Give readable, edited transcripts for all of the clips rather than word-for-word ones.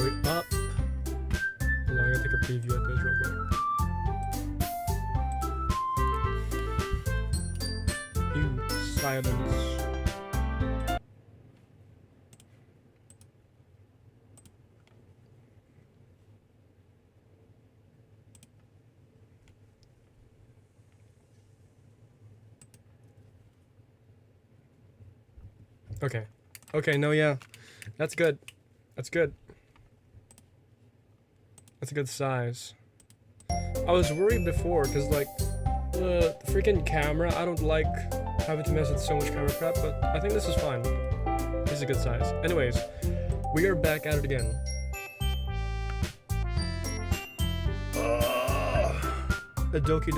Hurry up. Hold on, I'm gonna take a preview at this real quick. You silence. Okay. Okay, no, yeah. That's good. That's good. That's a good size. I was worried before, because, like, the freaking camera, I don't like having to mess with so much camera crap, but I think this is fine. This is a good size. Anyways, we are back at it again. The Doki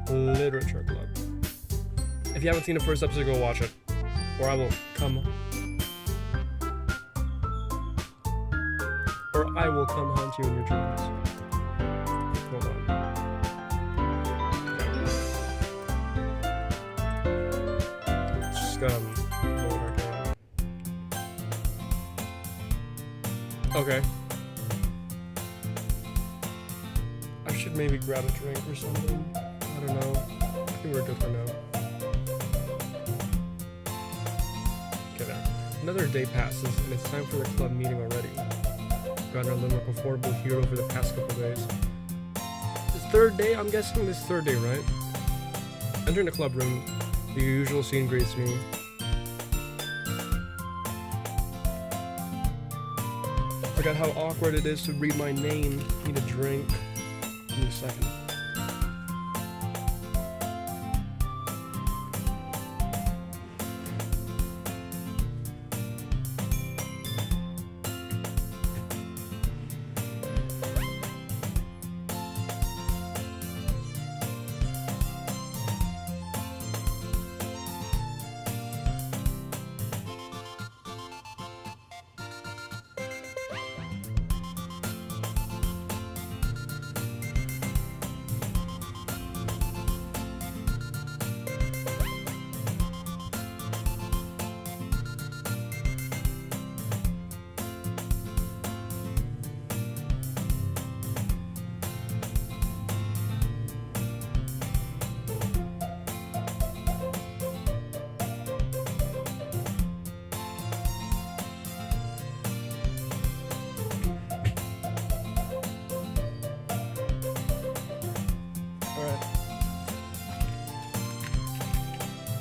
Literature Club. If you haven't seen the first episode, go watch it. Or I will come haunt you in your dreams. Hold on. Just lower our camera. Okay. I should maybe grab a drink or something. I don't know. I think we're good for now. Another day passes, and it's time for the club meeting already. Gotten a little more comfortable here over the past couple days. This third day? I'm guessing this third day, right? Entering the club room, the usual scene greets me. Forgot how awkward it is to read my name. Need a drink. Give me a second.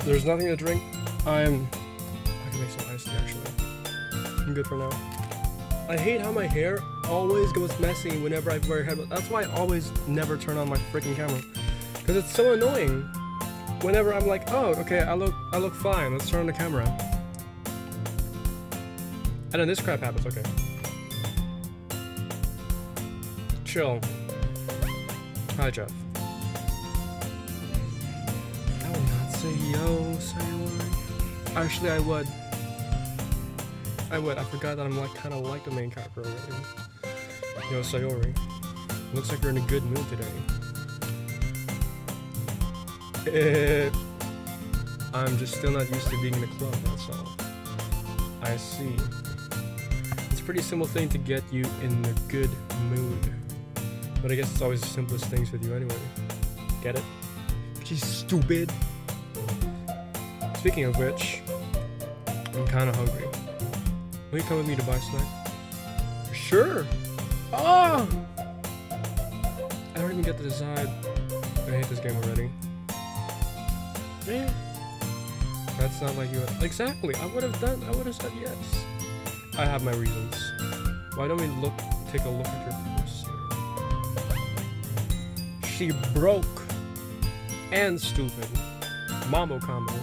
There's nothing to drink. I can make some iced tea actually. I'm good for now. I hate how my hair always goes messy whenever I wear a headband. That's why I always never turn on my freaking camera. Because it's so annoying. Whenever I'm like, oh, okay, I look fine. Let's turn on the camera. And then this crap happens, okay. Chill. Hi, Jeff. Say yo, Sayori. Actually, I would. I forgot that I'm like kind of like the main character already. Yo, Sayori. Looks like you're in a good mood today. I'm just still not used to being in a club, that's all. I see. It's a pretty simple thing to get you in a good mood. But I guess it's always the simplest things with you anyway. Get it? She's stupid. Speaking of which, I'm kind of hungry. Will you come with me to buy a snack? Sure! Oh! I don't even get to decide. I hate this game already. Yeah. That's not like you would. Exactly! I would have said yes. I have my reasons. Why don't we take a look at your purse here? She broke and stupid. Mambo combo.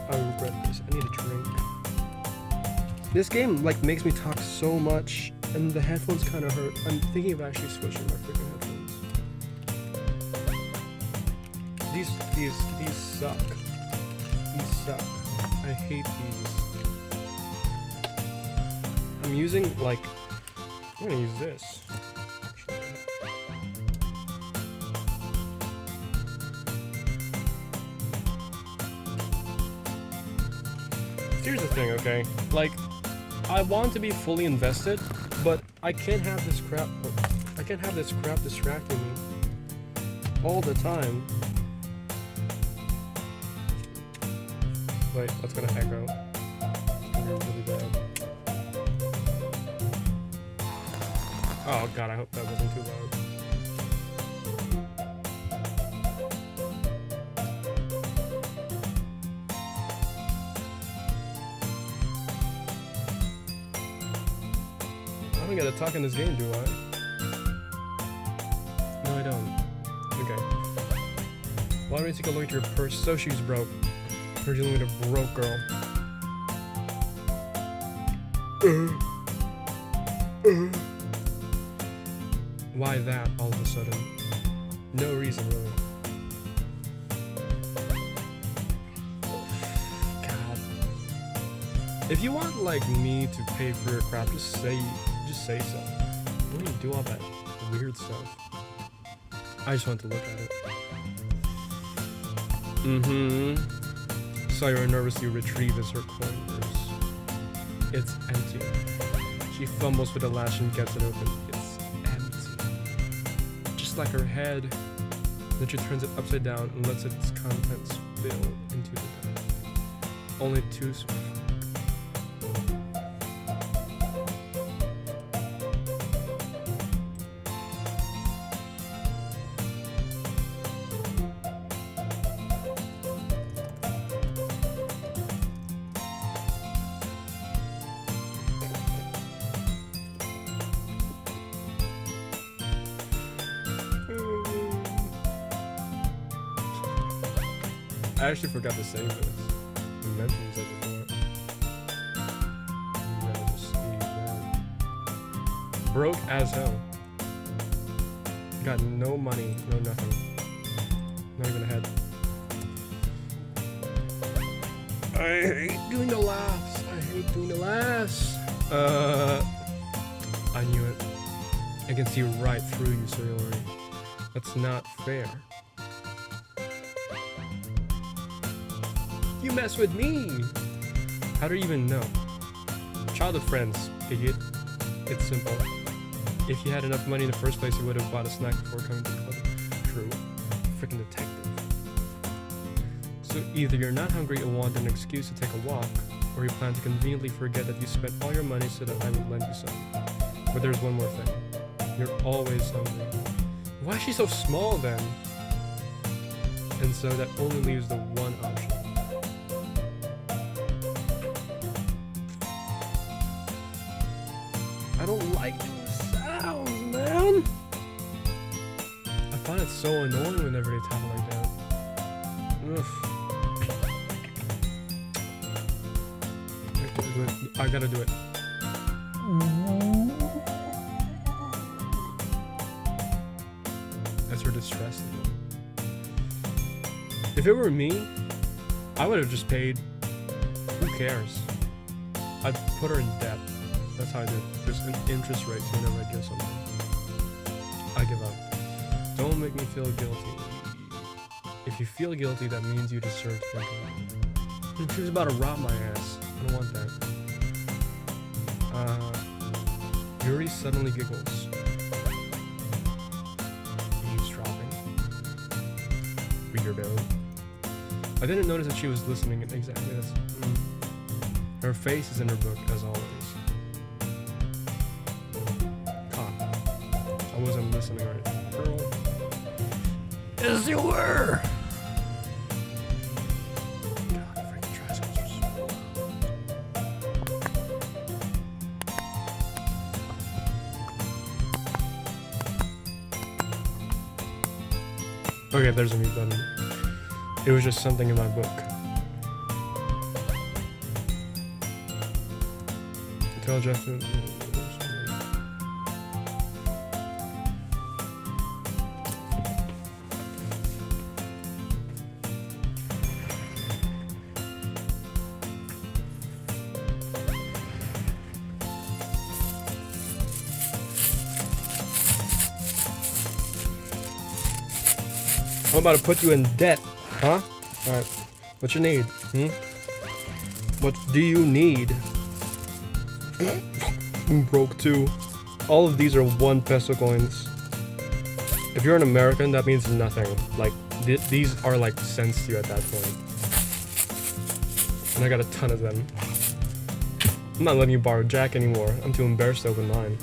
I regret this. I need a drink. This game like makes me talk so much, and the headphones kind of hurt. I'm thinking of actually switching my freaking headphones. These suck. These suck. I hate these. I'm using like. I'm gonna use this. Here's the thing, okay? Like, I want to be fully invested, but I can't have this crap. I can't have this crap distracting me all the time. Wait, that's gonna echo. It's gonna be really bad. Oh god, I hope that wasn't too loud. I don't get to talk in this game, do I? No, I don't. Okay. Why don't you take a look at your purse? So she's broke. You're dealing with a broke girl. Why that all of a sudden? No reason, really. God. If you want like me to pay for your crap, just say so. Why do you do all that weird stuff? I just want to look at it. Sayori nervously retrieves her coin purse. It's empty. She fumbles with the latch and gets it open. It's empty. Just like her head. Then she turns it upside down and lets its contents spill into the bed. Only two. I actually forgot to save this. I meant to use that before. I'm gonna just leave that. Broke as hell. Got no money, no nothing. Not even a head. I hate doing the laughs. I hate doing the laughs. I knew it. I can see right through you, Sayori. That's not fair. You mess with me! How do you even know? Childhood friends, idiot. It's simple. If you had enough money in the first place, you would have bought a snack before coming to the club. True. Freaking detective. So either you're not hungry and want an excuse to take a walk, or you plan to conveniently forget that you spent all your money so that I would lend you some. But there's one more thing. You're always hungry. Why is she so small then? And so that only leaves the one option. I don't like doing the sounds, man. I find it so annoying whenever they talk like that. Ugh. I gotta do it. That's her distress. If it were me, I would have just paid. Who cares? I'd put her in debt. That's how I did. There's an interest rate to whenever I do something. I give up. Don't make me feel guilty. If you feel guilty, that means you deserve to feel guilty. She was about to rob my ass. I don't want that. Yuri suddenly giggles. Eavesdropping. Weirdo. I didn't notice that she was listening exactly. Her face is in her book, as always. I wasn't listening right. Girl. Yes, you were! God, the freaking tricycles are so loud. Okay, there's a mute button. It was just something in my book. Tell Jeff to... I'm about to put you in debt, huh? Alright, what you need? What do you need? Broke too. All of these are 1 peso coins. If you're an American, that means nothing. Like, these are like cents to you at that point. And I got a ton of them. I'm not letting you borrow Jack anymore. I'm too embarrassed to open mine.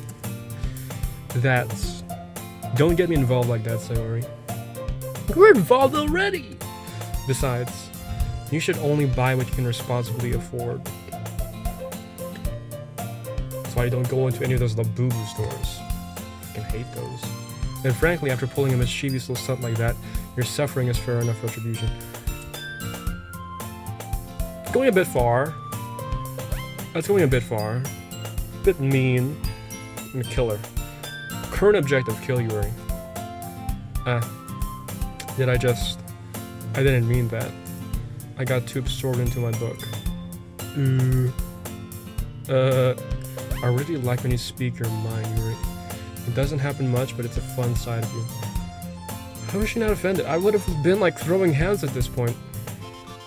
Don't get me involved like that, Sayori. We're involved already! Besides, you should only buy what you can responsibly afford. That's why you don't go into any of those Labubu stores. I hate those. And frankly, after pulling a mischievous little stunt like that, your suffering is fair enough retribution. Going a bit far. That's going a bit far. Bit mean. I'm a killer. Current objective, kill Yuri. I didn't mean that. I got too absorbed into my book. I really like when you speak your mind, Yuri. It doesn't happen much, but it's a fun side of you. How is she not offended? I would have been like throwing hands at this point.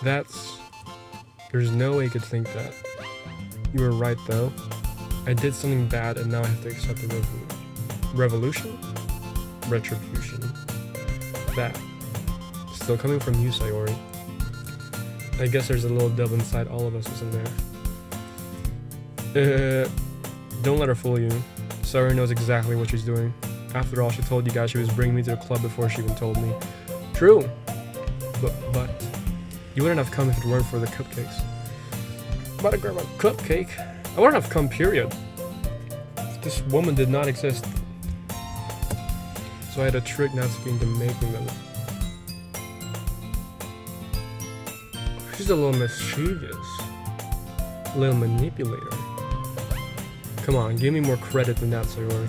There's no way you could think that. You were right though. I did something bad and now I have to accept the revolution? Retribution. That. Still coming from you, Sayori. I guess there's a little devil inside all of us, isn't there? Don't let her fool you. Sayori knows exactly what she's doing. After all, she told you guys she was bringing me to the club before she even told me. True. But you wouldn't have come if it weren't for the cupcakes. About to grab a cupcake? I wouldn't have come, period. If this woman did not exist. So I had to trick Natsuki into making them. She's a little mischievous. A little manipulator. Come on, give me more credit than that, Sayori.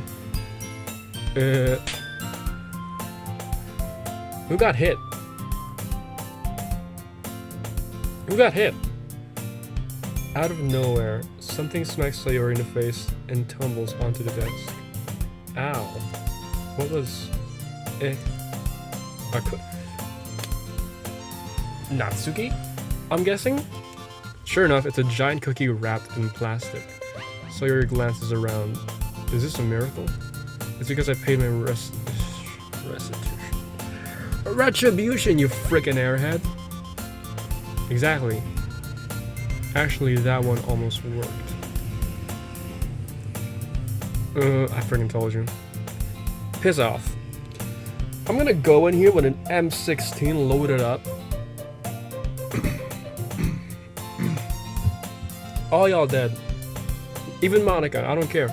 Who got hit? Who got hit? Out of nowhere, something smacks Sayori in the face and tumbles onto the desk. Ow. What was... Natsuki? I'm guessing? Sure enough, it's a giant cookie wrapped in plastic. Sayori glances around. Is this a miracle? It's because I paid my retribution, you frickin' airhead. Exactly. Actually, that one almost worked. I freaking told you. Piss off. I'm gonna go in here with an M16 loaded up. All y'all dead. Even Monica, I don't care.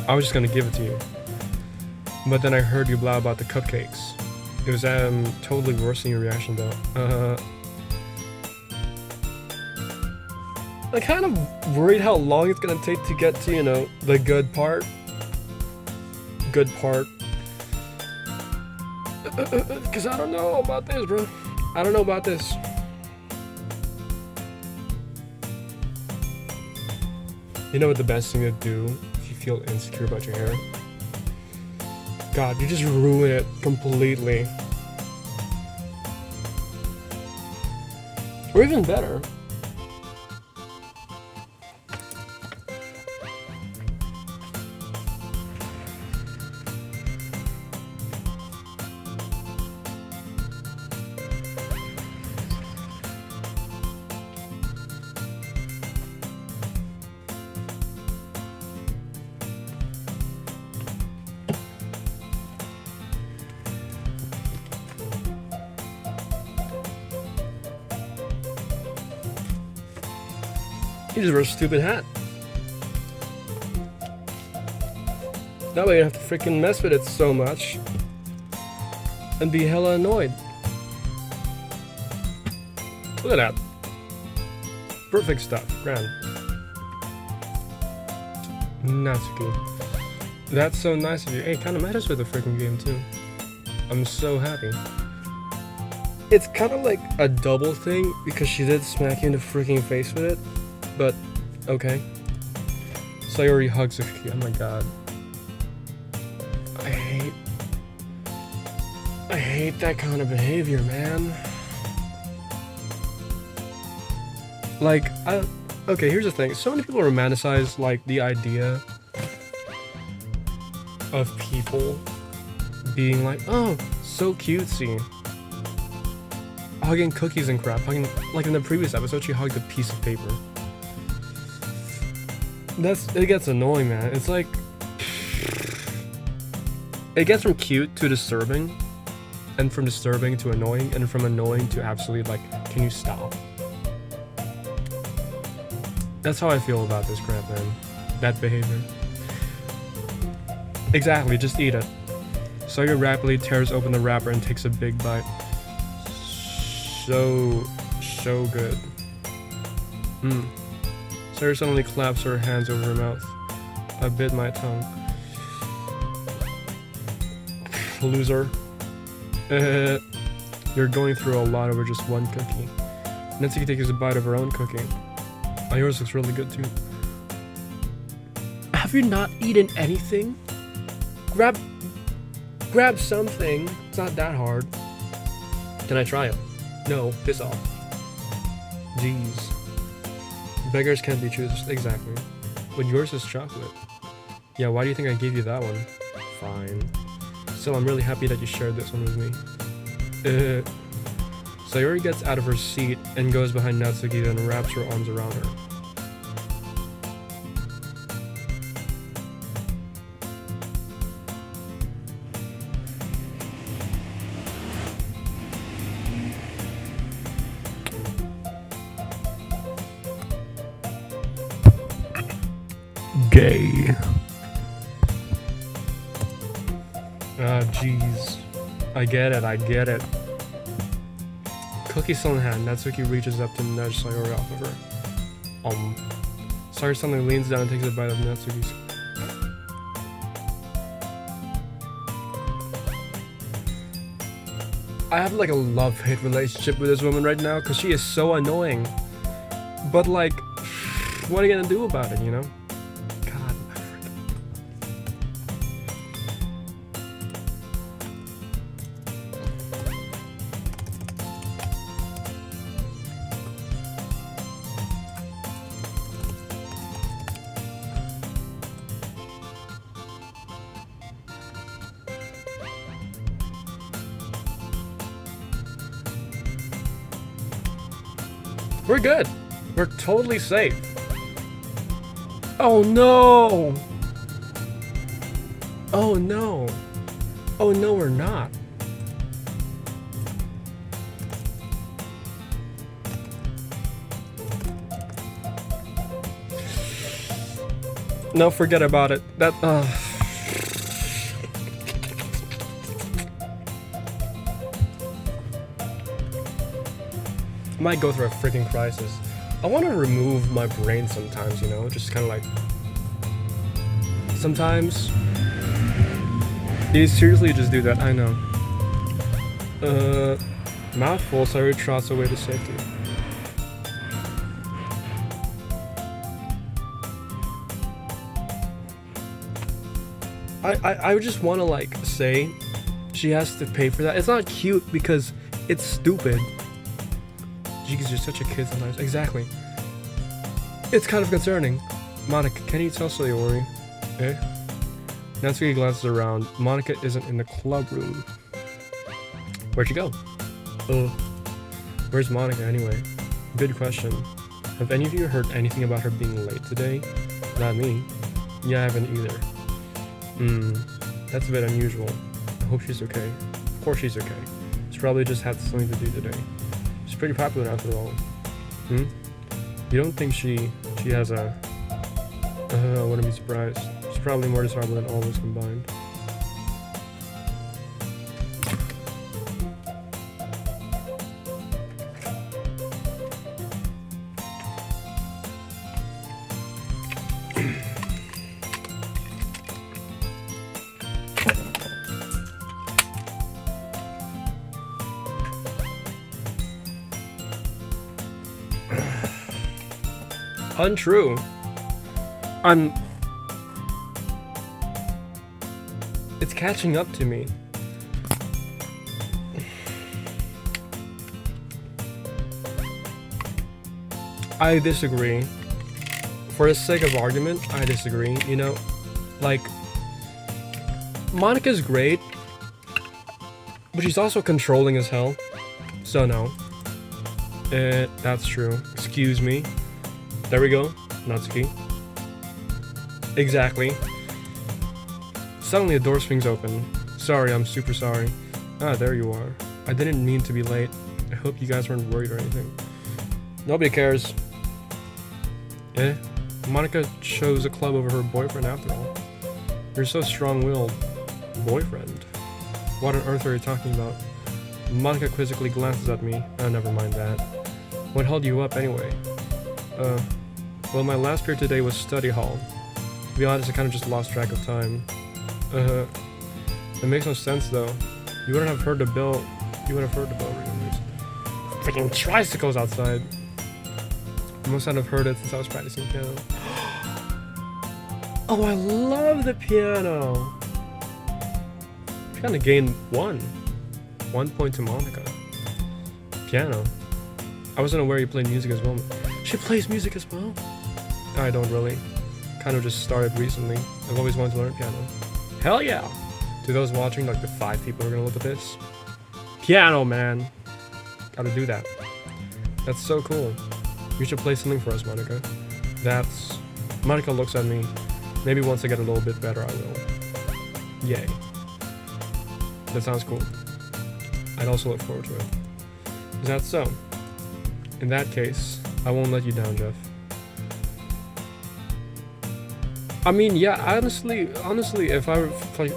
I was just gonna give it to you. But then I heard you blah about the cupcakes. It was totally worse than your reaction though. I'm kind of worried how long it's gonna take to get to, you know, the good part. Good part. Cause I don't know about this, bro. I don't know about this. You know what the best thing to do if you feel insecure about your hair? God, you just ruin it completely. Or even better. You just wear a stupid hat. That way you don't have to freaking mess with it so much. And be hella annoyed. Look at that. Perfect stuff. Grand. Natsuki. That's so nice of you. Hey, it kind of matters with the freaking game too. I'm so happy. It's kind of like a double thing because she did smack you in the freaking face with it. But, okay. Sayori hugs Suki. Oh my god. I hate that kind of behavior, man. Like, Okay, here's the thing. So many people romanticize like the idea of people being like, oh, so cutesy, hugging cookies and crap, hugging, like in the previous episode, she hugged a piece of paper. It gets annoying, man. It's like, it gets from cute to disturbing, and from disturbing to annoying, and from annoying to absolutely like, can you stop? That's how I feel about this crap, man. That behavior. Exactly, just eat it. Sawyer rapidly tears open the wrapper and takes a big bite. So good. Sawyer suddenly claps her hands over her mouth. I bit my tongue. Loser. You're going through a lot over just one cookie. Natsuki takes a bite of her own cookie. Oh, yours looks really good too. Have you not eaten anything? Grab something. It's not that hard. Can I try it? No, piss off. Jeez. Beggars can't be choosers. Exactly. But yours is chocolate. Yeah, why do you think I gave you that one? Fine. Still, I'm really happy that you shared this one with me. Sayori gets out of her seat and goes behind Natsuki and wraps her arms around her. Gay. Ah, jeez. I get it. Cookie still in hand, Natsuki reaches up to nudge Sayori off of her. Sayori suddenly leans down and takes a bite of Natsuki's. I have like a love-hate relationship with this woman right now because she is so annoying. But like, what are you gonna do about it, you know? God, we're good. We're totally safe. Oh no! Oh no! Oh no, we're not. No, forget about it. That, I might go through a freaking crisis. I want to remove my brain sometimes, you know? Just kind of like... Sometimes... You seriously just do that, I know. Mouthful, Sayori trots away to safety. I just want to like say she has to pay for that. It's not cute because it's stupid. Jeez, you're such a kid sometimes. Exactly. It's kind of concerning. Monica, can you tell Sayori? Eh? Natsuki glances around. Monica isn't in the club room. Where'd she go? Where's Monica anyway? Good question. Have any of you heard anything about her being late today? Not me. Yeah, I haven't either. That's a bit unusual. I hope she's okay. Of course she's okay. She's probably just had something to do today. She's pretty popular after all. You don't think she has a... I wouldn't be surprised. She's probably more desirable than all of us combined. Untrue. It's catching up to me. I disagree. For the sake of argument, I disagree. You know, like, Monica's great, but she's also controlling as hell. So no. That's true. Excuse me. There we go. Natsuki. Exactly. Suddenly the door swings open. Sorry, I'm super sorry. Ah, there you are. I didn't mean to be late. I hope you guys weren't worried or anything. Nobody cares. Monica chose a club over her boyfriend after all. You're so strong-willed. Boyfriend? What on earth are you talking about? Monica quizzically glances at me. Oh, never mind that. What held you up anyway? Well, my last period today was study hall. To be honest, I kind of just lost track of time. It makes no sense though. You wouldn't have heard the bell. You would have heard the bell ring. Freaking tricycles outside. I must not have heard it since I was practicing piano. Oh, I love the piano. Piano gained 1 point to Monica. Piano. I wasn't aware you played music as well. She plays music as well? I don't really. Kind of just started recently. I've always wanted to learn piano. Hell yeah! To those watching, like the 5 people who are gonna look at this. Piano, man! Gotta do that. That's so cool. You should play something for us, Monica. That's... Monica looks at me. Maybe once I get a little bit better, I will. Yay. That sounds cool. I'd also look forward to it. Is that so? In that case, I won't let you down, Jeff. I mean, yeah, honestly, if I were like,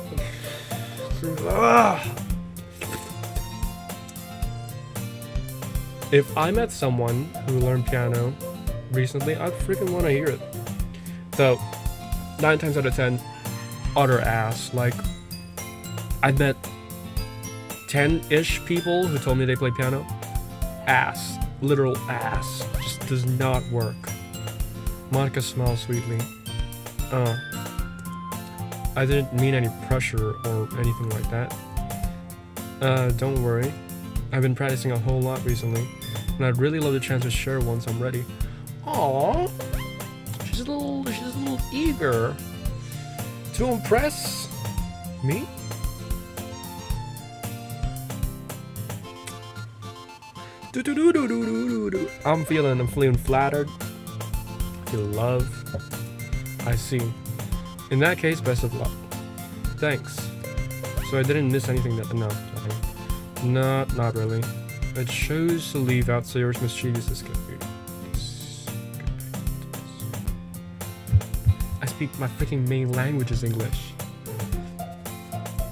if I met someone who learned piano recently, I'd freaking want to hear it. Though, 9 times out of 10, utter ass. Like, I've met 10-ish people who told me they play piano. Ass. Literal ass. Just does not work. Monica smiles sweetly. I didn't mean any pressure or anything like that. Don't worry. I've been practicing a whole lot recently, and I'd really love the chance to share once I'm ready. Aww. She's a little eager to impress me. I'm feeling flattered. I feel love. I see. In that case, best of luck. Thanks. So I didn't miss anything that... No, nothing. No, not really. I chose to leave out so you're as mischievous as could be. I speak my freaking main language is English.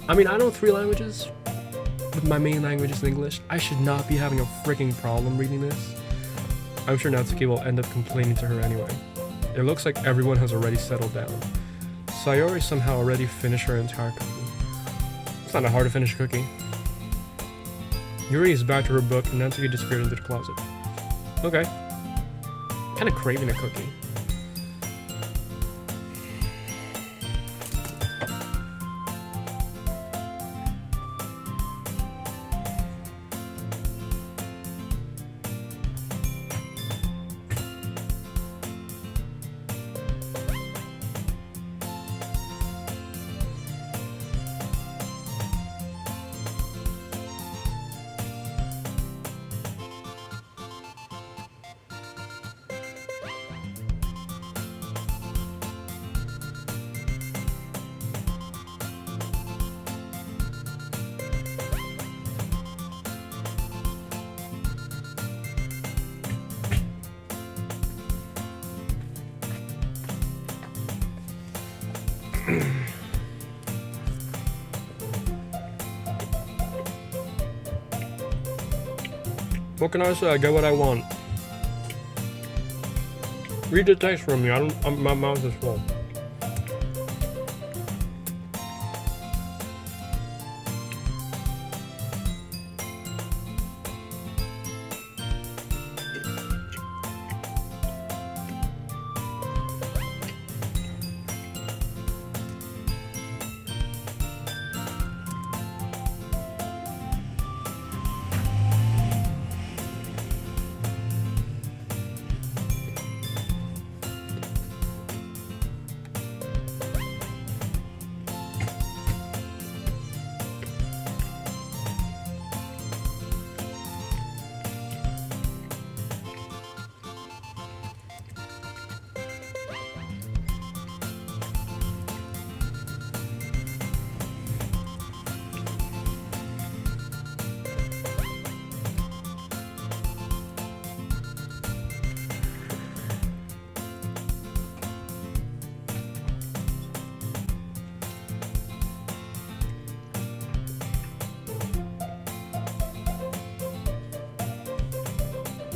I mean, I know 3 languages, but my main language is English. I should not be having a freaking problem reading this. I'm sure Natsuki will end up complaining to her anyway. It looks like everyone has already settled down. Sayori somehow already finished her entire cookie. It's not that hard to finish a cookie. Yuri is back to her book and Natsuki disappeared into the closet. Okay. Kinda craving a cookie. What can I say? I get what I want. Read the text from me. My mouth is full.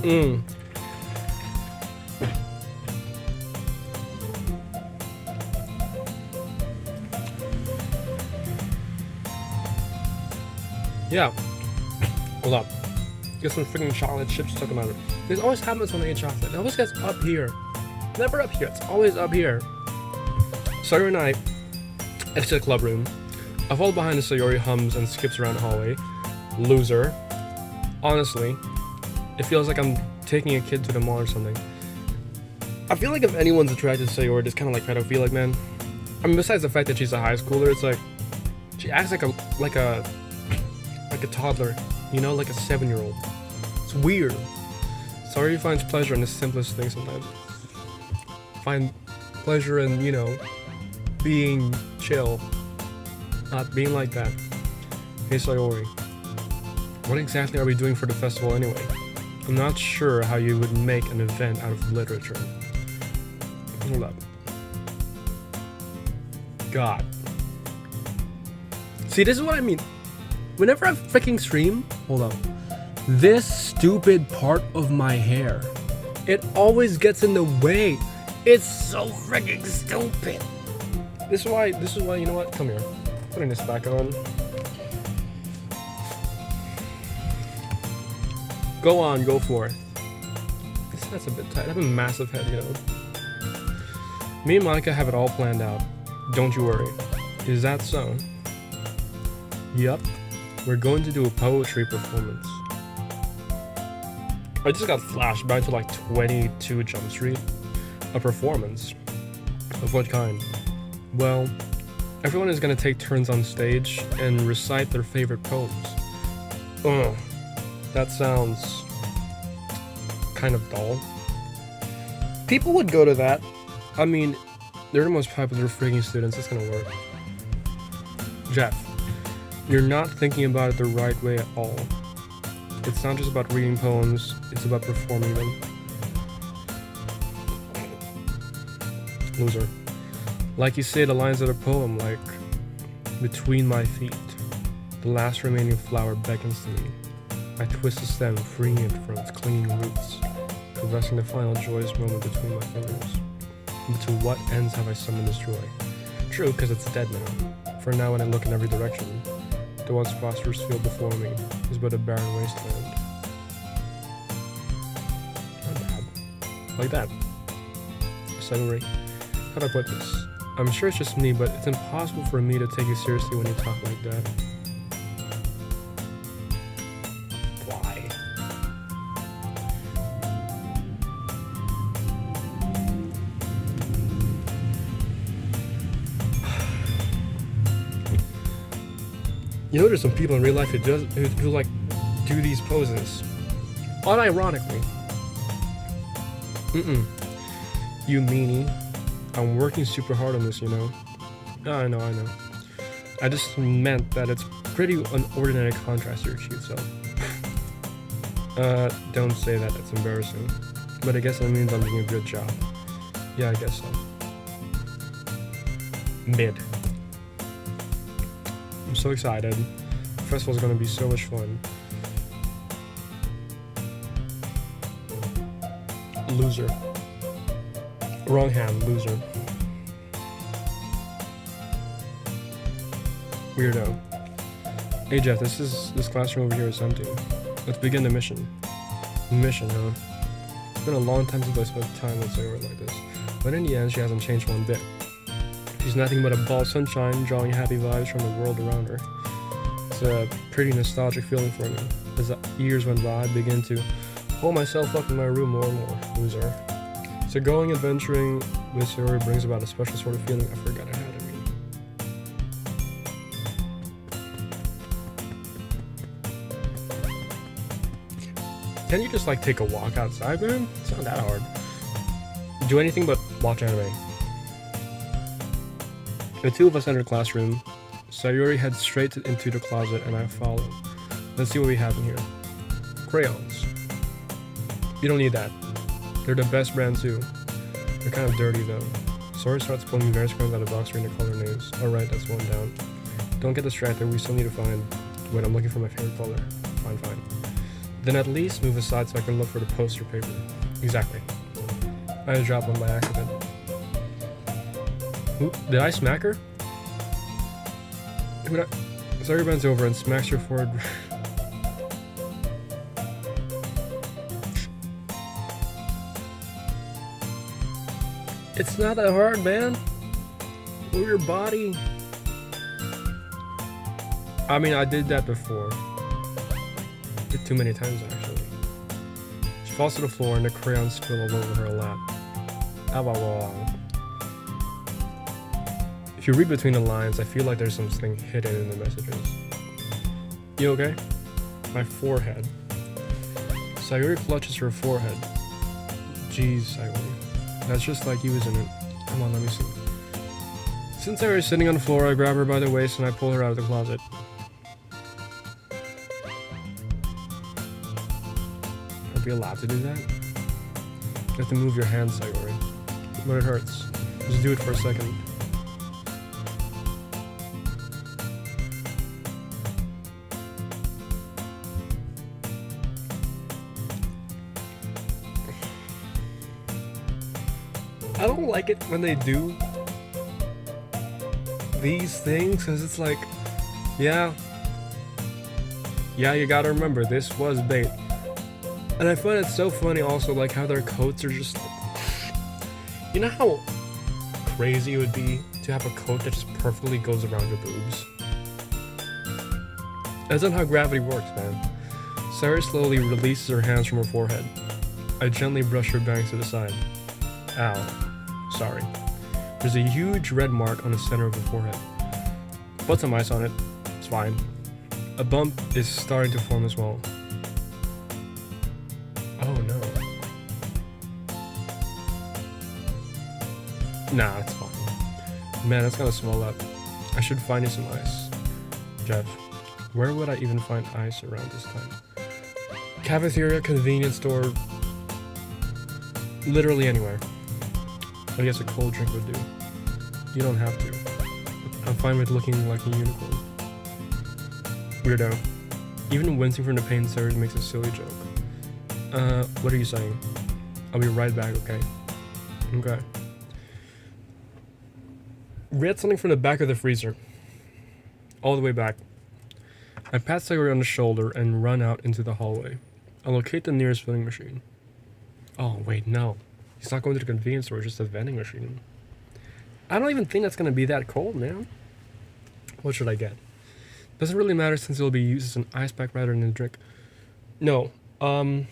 Mm. Yeah. Hold up. Get some freaking chocolate chips stuck about it. This always happens when I eat chocolate. It always gets up here. Never up here. It's always up here. Sayori and I exit the club room. I follow behind as Sayori hums and skips around the hallway. Loser. Honestly, it feels like I'm taking a kid to the mall or something. I feel like if anyone's attracted to Sayori, it's kind of like pedophilic, man. I mean, besides the fact that she's a high schooler, it's like she acts like a toddler, you know, like a 7-year-old. It's weird. Sayori finds pleasure in the simplest things sometimes. Find pleasure in, you know, being chill, not being like that. Hey Sayori, what exactly are we doing for the festival anyway? I'm not sure how you would make an event out of literature. Hold up. God. See, this is what I mean. Whenever I freaking stream, hold on. This stupid part of my hair, it always gets in the way. It's so freaking stupid. This is why, you know what? Come here. Putting this back on. Go on, go forth. That's a bit tight. I have a massive head, you know. Me and Monica have it all planned out. Don't you worry. Is that so? Yup. We're going to do a poetry performance. I just got flashed back to like 22 Jump Street. A performance? Of what kind? Well, everyone is going to take turns on stage and recite their favorite poems. Ugh, that sounds kind of dull. People would go to that. I mean, they're the most popular freaking students. It's going to work. Jeff, you're not thinking about it the right way at all. It's not just about reading poems, it's about performing them. Loser. Like you say the lines of the poem, like, between my feet, the last remaining flower beckons to me. I twist the stem, freeing it from its clinging roots, caressing the final joyous moment between my fingers. But to what ends have I summoned this joy? True, because it's dead now. For now, when I look in every direction, the once prosperous field before me is but a barren wasteland. Not bad. Like that. Suddenly, how do I put this? I'm sure it's just me, but it's impossible for me to take you seriously when you talk like that. Why? You know, there's some people in real life who like do these poses, unironically. You meanie. I'm working super hard on this, you know. I know. I just meant that it's pretty an ordinary contrast to achieve, so. Don't say that, that's embarrassing. But I guess that means I'm doing a good job. Yeah, I guess so. Mid. I'm so excited. The festival's gonna be so much fun. Loser. Wrong hand, loser. Weirdo. Hey Jeff, this classroom over here is empty. Let's begin the mission. Mission, huh? It's been a long time since I spent time with Sayori like this. But in the end, she hasn't changed one bit. She's nothing but a ball of sunshine, drawing happy vibes from the world around her. It's a pretty nostalgic feeling for me. As the years went by, I began to hold myself up in my room more and more. Loser. So going adventuring with Sayori brings about a special sort of feeling I forgot I had in me. Can't you just like take a walk outside, man? It's not that hard. Do anything but watch anime. The two of us enter the classroom. Sayori heads straight into the closet and I follow. Let's see what we have in here. Crayons. You don't need that. They're the best brand too. They're kind of dirty though. Sayori starts pulling various crayons out of the box reading the color names. Alright, that's one down. Don't get distracted, we still need to find... Wait, I'm looking for my favorite color. Fine. Then at least move aside so I can look for the poster paper. Exactly. I just dropped one by accident. Oop, did I smack her? Sayori bends over and smacks her forehead. It's not that hard, man. Move your body. I mean, I did that before. Did too many times, actually. She falls to the floor and the crayons spill all over her lap. If you read between the lines, I feel like there's something hidden in the messages. You okay? My forehead. Sayori clutches her forehead. Jeez, Sayori. That's just like you, isn't it? Come on, let me see. Since Sayori is sitting on the floor, I grab her by the waist and I pull her out of the closet. Are we allowed to do that? You have to move your hands, Sayori. But it hurts. Just do it for a second. I don't like it when they do these things, because it's like, yeah, you gotta remember, this was bait. And I find it so funny also, like, how their coats are just, you know how crazy it would be to have a coat that just perfectly goes around your boobs? That's not how gravity works, man. Sarah slowly releases her hands from her forehead. I gently brush her bangs to the side. Ow. Sorry. There's a huge red mark on the center of the forehead. Put some ice on it. It's fine. A bump is starting to form as well. Oh no. Nah, it's fine. Man, that's gonna swell up. I should find you some ice. Jeff, where would I even find ice around this time? Cafeteria, convenience store, literally anywhere. I guess a cold drink would do. You don't have to. I'm fine with looking like a unicorn. Weirdo. Even wincing from the pain, Sarah makes a silly joke. What are you saying? I'll be right back, okay? Okay. Get something from the back of the freezer. All the way back. I pat Sayori on the shoulder and run out into the hallway. I locate the nearest vending machine. Oh, wait, no. He's not going to the convenience store, just a vending machine. I don't even think that's going to be that cold, man. What should I get? Doesn't really matter since it'll be used as an ice pack rather than a drink. No, I'm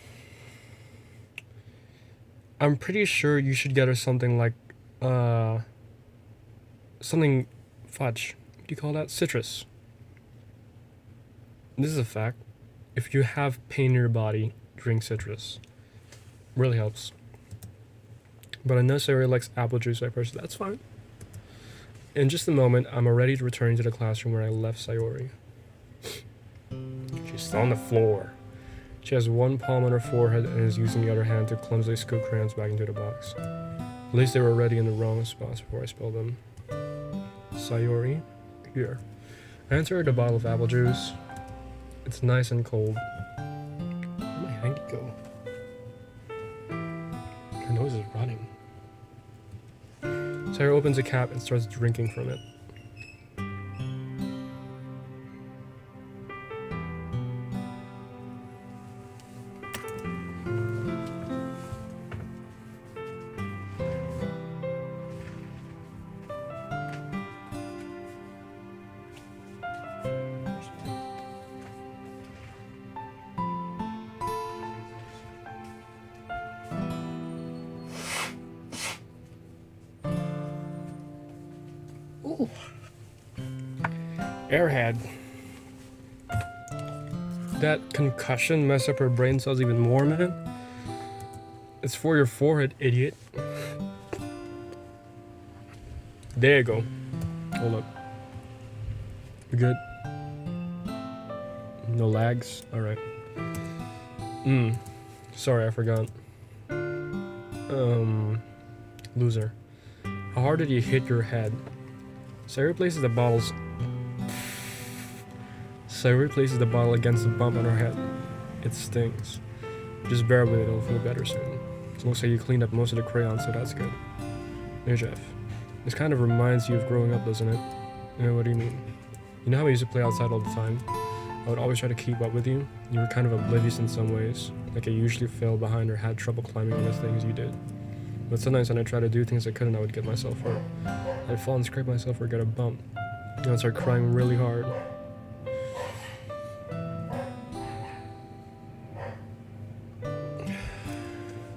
pretty sure you should get her something like, something fudge. What do you call that? Citrus. This is a fact. If you have pain in your body, drink citrus. Really helps. But I know Sayori likes apple juice, so that's fine. In just a moment, I'm ready to return to the classroom where I left Sayori. She's still on the floor. She has one palm on her forehead and is using the other hand to clumsily scoop crayons back into the box. At least they were already in the wrong spots before I spilled them. Sayori, here. I entered a bottle of apple juice. It's nice and cold. Where'd my hanky go? Her nose is running. Sarah opens a cap and starts drinking from it. Ooh. Airhead. That concussion messed up her brain cells even more, man. It's for your forehead, idiot. There you go. Hold up. You good? No lags? Alright. Sorry, I forgot. Loser. How hard did you hit your head? Sayori places the bottle against the bump on her head. It stings. Just bear with it, it'll feel better soon. It looks like you cleaned up most of the crayons, so that's good. Hey Jeff, this kind of reminds you of growing up, doesn't it? What do you mean? You know how we used to play outside all the time? I would always try to keep up with you. You were kind of oblivious in some ways, like I usually fell behind or had trouble climbing on the things you did. But sometimes when I tried to do things I couldn't, I would get myself hurt. I'd fall and scrape myself or get a bump. And I'd start crying really hard.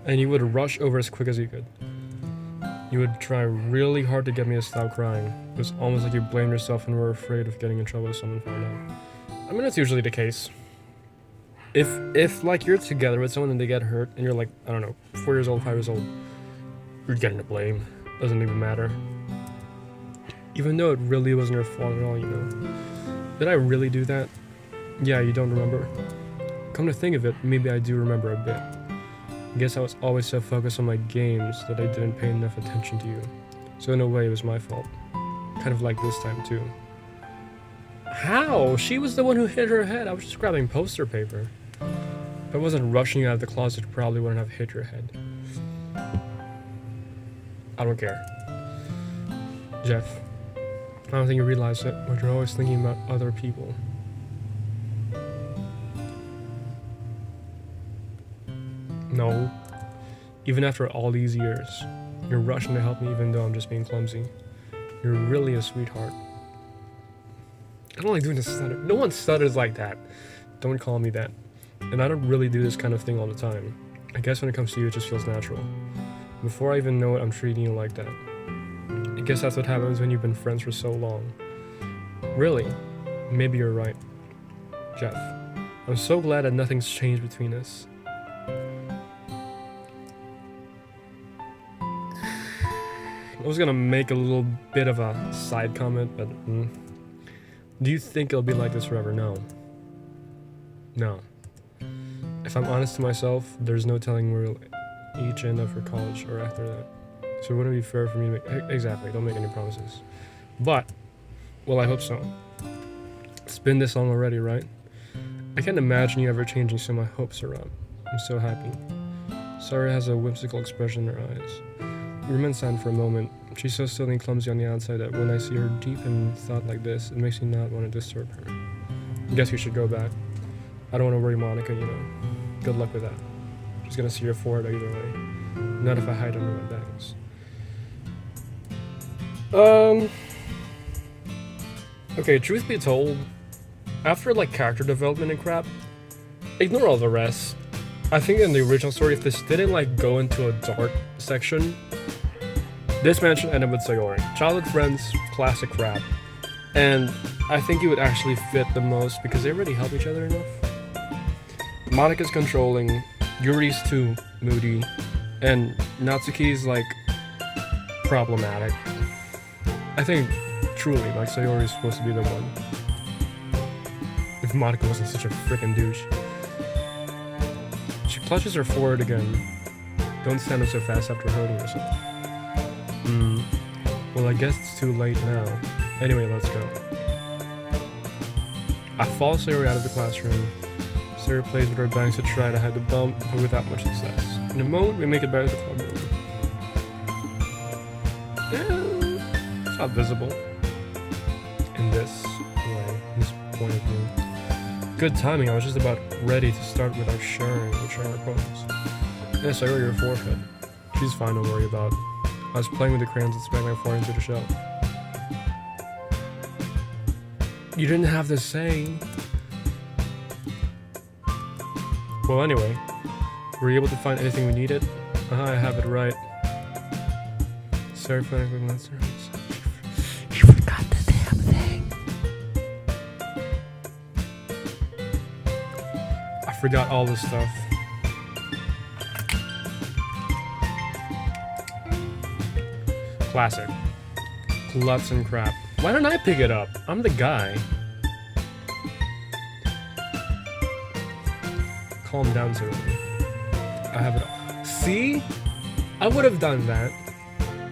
And you would rush over as quick as you could. You would try really hard to get me to stop crying. It was almost like you blamed yourself and were afraid of getting in trouble if someone found out. I mean, that's usually the case. If like you're together with someone and they get hurt and you're like, I don't know, 4 years old, 5 years old, you're getting the blame. Doesn't even matter. Even though it really wasn't your fault at all, you know. Did I really do that? Yeah, you don't remember. Come to think of it, maybe I do remember a bit. I guess I was always so focused on my games that I didn't pay enough attention to you. So in a way, it was my fault. Kind of like this time, too. How? She was the one who hit her head. I was just grabbing poster paper. If I wasn't rushing you out of the closet, you probably wouldn't have hit your head. I don't care. Jeff, I don't think you realize it, but you're always thinking about other people. No. Even after all these years, you're rushing to help me even though I'm just being clumsy. You're really a sweetheart. I don't like doing this stutter. No one stutters like that. Don't call me that. And I don't really do this kind of thing all the time. I guess when it comes to you, it just feels natural. Before I even know it, I'm treating you like that. I guess that's what happens when you've been friends for so long. Really? Maybe you're right. Jeff, I'm so glad that nothing's changed between us. I was gonna make a little bit of a side comment, but do you think it'll be like this forever? No. No. If I'm honest to myself, there's no telling where we'll each end up for college or after that. So it wouldn't be fair for me to make... Exactly, don't make any promises. But, well, I hope so. It's been this long already, right? I can't imagine you ever changing, so my hopes are up. I'm so happy. Sarah has a whimsical expression in her eyes. We remain silent for a moment. She's so silly and clumsy on the outside that when I see her deep in thought like this, it makes me not want to disturb her. I guess we should go back. I don't want to worry Monica, you know. Good luck with that. She's gonna see your forehead either way. Not if I hide under my bangs. Okay, truth be told, after like character development and crap, ignore all the rest. I think in the original story, if this didn't like go into a dark section, this man should end up with Sayori. Childhood friends, classic crap. And I think it would actually fit the most because they already help each other enough. Monica's controlling, Yuri's too moody, and Natsuki's like problematic. I think truly like Sayori's supposed to be the one. If Monica wasn't such a freaking douche. She clutches her forehead again. Don't stand up so fast after hurting yourself. Well, I guess it's too late now. Anyway, let's go. I follow Sayori out of the classroom. Sayori plays with her bangs to try to hide the bump, but without much success. In a moment, we make it back to the club room. It's not visible. In this way, this point of view. Good timing, I was just about ready to start without sharing our photos. Yeah, Sayori, your forehead. She's fine, don't worry about it. I was playing with the crayons and smacked my forehead into the shelf. You didn't have to say. Well, anyway, were you able to find anything we needed? I have it right. Sorry for that quick answer. You forgot the damn thing. I forgot all this stuff. Classic. Klutz and crap. Why don't I pick it up? I'm the guy. Calm down, Zero. I have it all. See? I would have done that.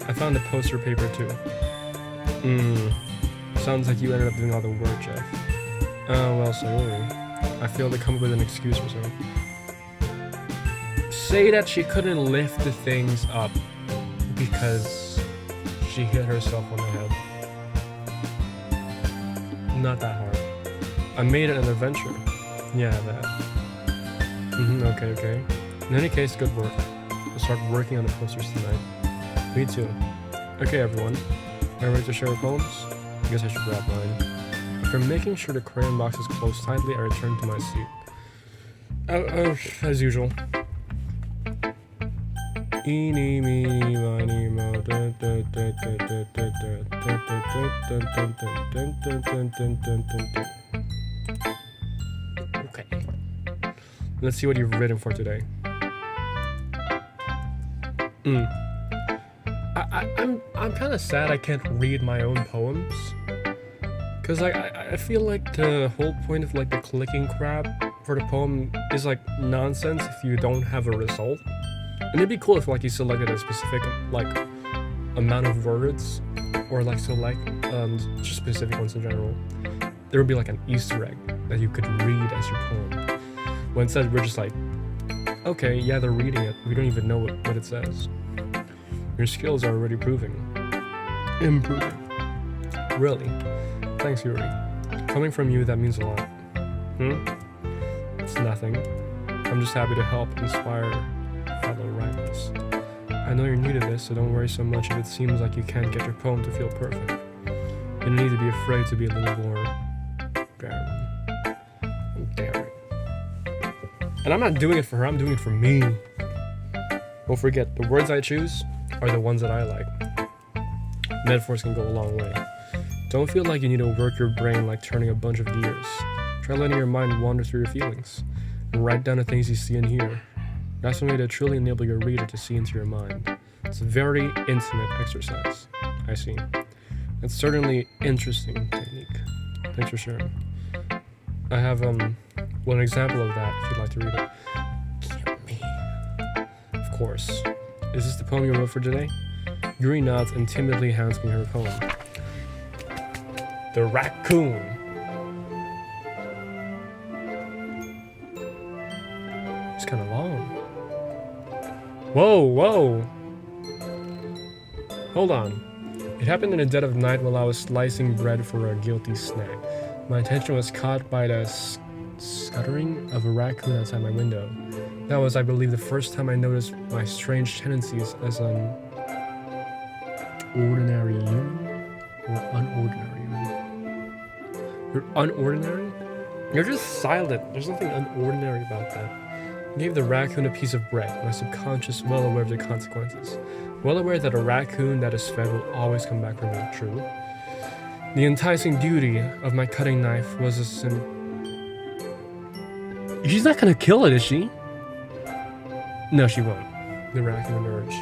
I found the poster paper too. Sounds like you ended up doing all the work, Jeff. Oh, well, Sayori. I failed to come up with an excuse or so. Say that she couldn't lift the things up because she hit herself on the head. Not that hard. I made it an adventure. Yeah, that. Okay. In any case, good work. I'll start working on the posters tonight. Me too. Okay, everyone. Are you ready to share your poems? I guess I should grab mine. After making sure the crayon box is closed tightly, I returned to my seat. As usual. Eeny, meeny, miny, moe, Okay. Let's see what you've written for today. I'm kind of sad I can't read my own poems. Cause like I feel like the whole point of like the clicking crap for the poem is like nonsense if you don't have a result. And it'd be cool if like you selected a specific like amount of words, or like select just specific ones in general. There would be like an Easter egg that you could read as your poem. But instead we're just like, okay, yeah, they're reading it. We don't even know what it says. Your skills are already improving. Really? Thanks, Yuri. Coming from you, that means a lot. It's nothing. I'm just happy to help inspire fellow writers. I know you're new to this, so don't worry so much if it seems like you can't get your poem to feel perfect. You don't need to be afraid to be a little more daring. And I'm not doing it for her, I'm doing it for me. Don't forget, the words I choose are the ones that I like. Metaphors can go a long way. Don't feel like you need to work your brain like turning a bunch of gears. Try letting your mind wander through your feelings, and write down the things you see and hear. That's one way to truly enable your reader to see into your mind. It's a very intimate exercise. I see. It's certainly interesting technique. Thanks for sharing. I have an example of that if you'd like to read it. Give me. Of course. Is this the poem you wrote for today? Yuri nods and timidly hands me her poem. The Raccoon. It's kind of long. Whoa. Hold on. It happened in the dead of night while I was slicing bread for a guilty snack. My attention was caught by the scuttering of a raccoon outside my window. That was, I believe, the first time I noticed my strange tendencies as an ordinary you or unordinary you. You're unordinary? You're just silent. There's nothing unordinary about that. I gave the raccoon a piece of bread, my subconscious well aware of the consequences. Well aware that a raccoon that is fed will always come back for me, true. The enticing beauty of my cutting knife was a She's not gonna kill it, is she? No, she won't. The raccoon emerged.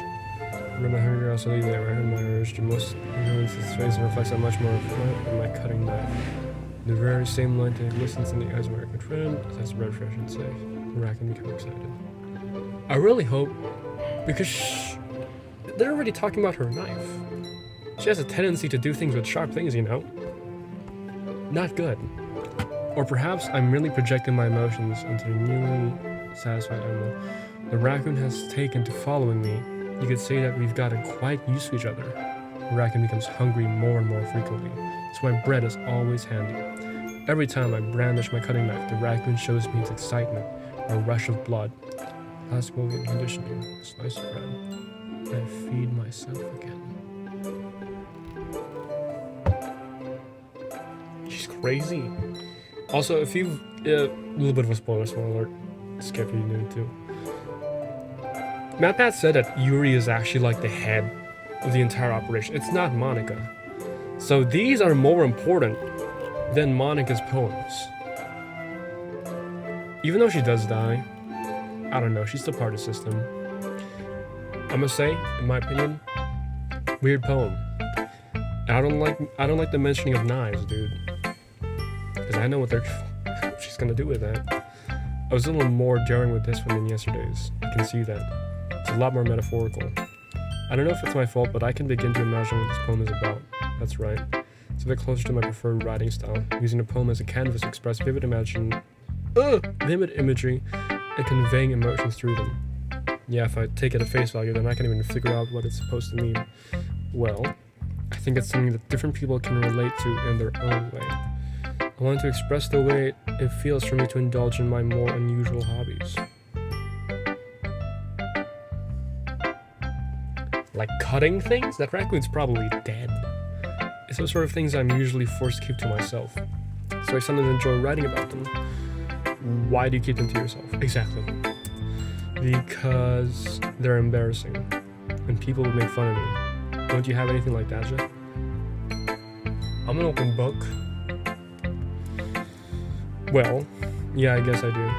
Remember my hunger, also leave it. I heard my urge to most influence its face and reflects on much more of my cutting knife. The very same light that glistens in the eyes of my good friend, as the bread fresh and safe. The raccoon became excited. I really hope, because they're already talking about her knife. She has a tendency to do things with sharp things, you know. Not good. Or perhaps I'm really projecting my emotions onto the newly satisfied animal. The raccoon has taken to following me. You could say that we've gotten quite used to each other. The raccoon becomes hungry more and more frequently, so my bread is always handy. Every time I brandish my cutting knife, the raccoon shows me its excitement, a rush of blood. Classical conditioning, a slice of bread. I feed myself again. She's crazy. Also, if you've a little bit of a spoiler alert, skip if you need to. MatPat said that Yuri is actually like the head of the entire operation. It's not Monica. So these are more important than Monica's poems. Even though she does die, I don't know, she's still part of the system. I must say, in my opinion, weird poem. I don't like the mentioning of knives, dude. Because I know what she's gonna do with that. I was a little more daring with this one than yesterday's. I can see that. It's a lot more metaphorical. I don't know if it's my fault, but I can begin to imagine what this poem is about. That's right. It's a bit closer to my preferred writing style, using the poem as a canvas to express vivid vivid imagery and conveying emotions through them. Yeah, if I take it at face value, then I can't even figure out what it's supposed to mean. Well, I think it's something that different people can relate to in their own way. I want to express the way it feels for me to indulge in my more unusual hobbies. Like cutting things? That raccoon's probably dead. It's those sort of things I'm usually forced to keep to myself. So I sometimes enjoy writing about them. Why do you keep them to yourself? Exactly. Because they're embarrassing. And people would make fun of me. Don't you have anything like that, Jeff? I'm an open book. Well, yeah, I guess I do.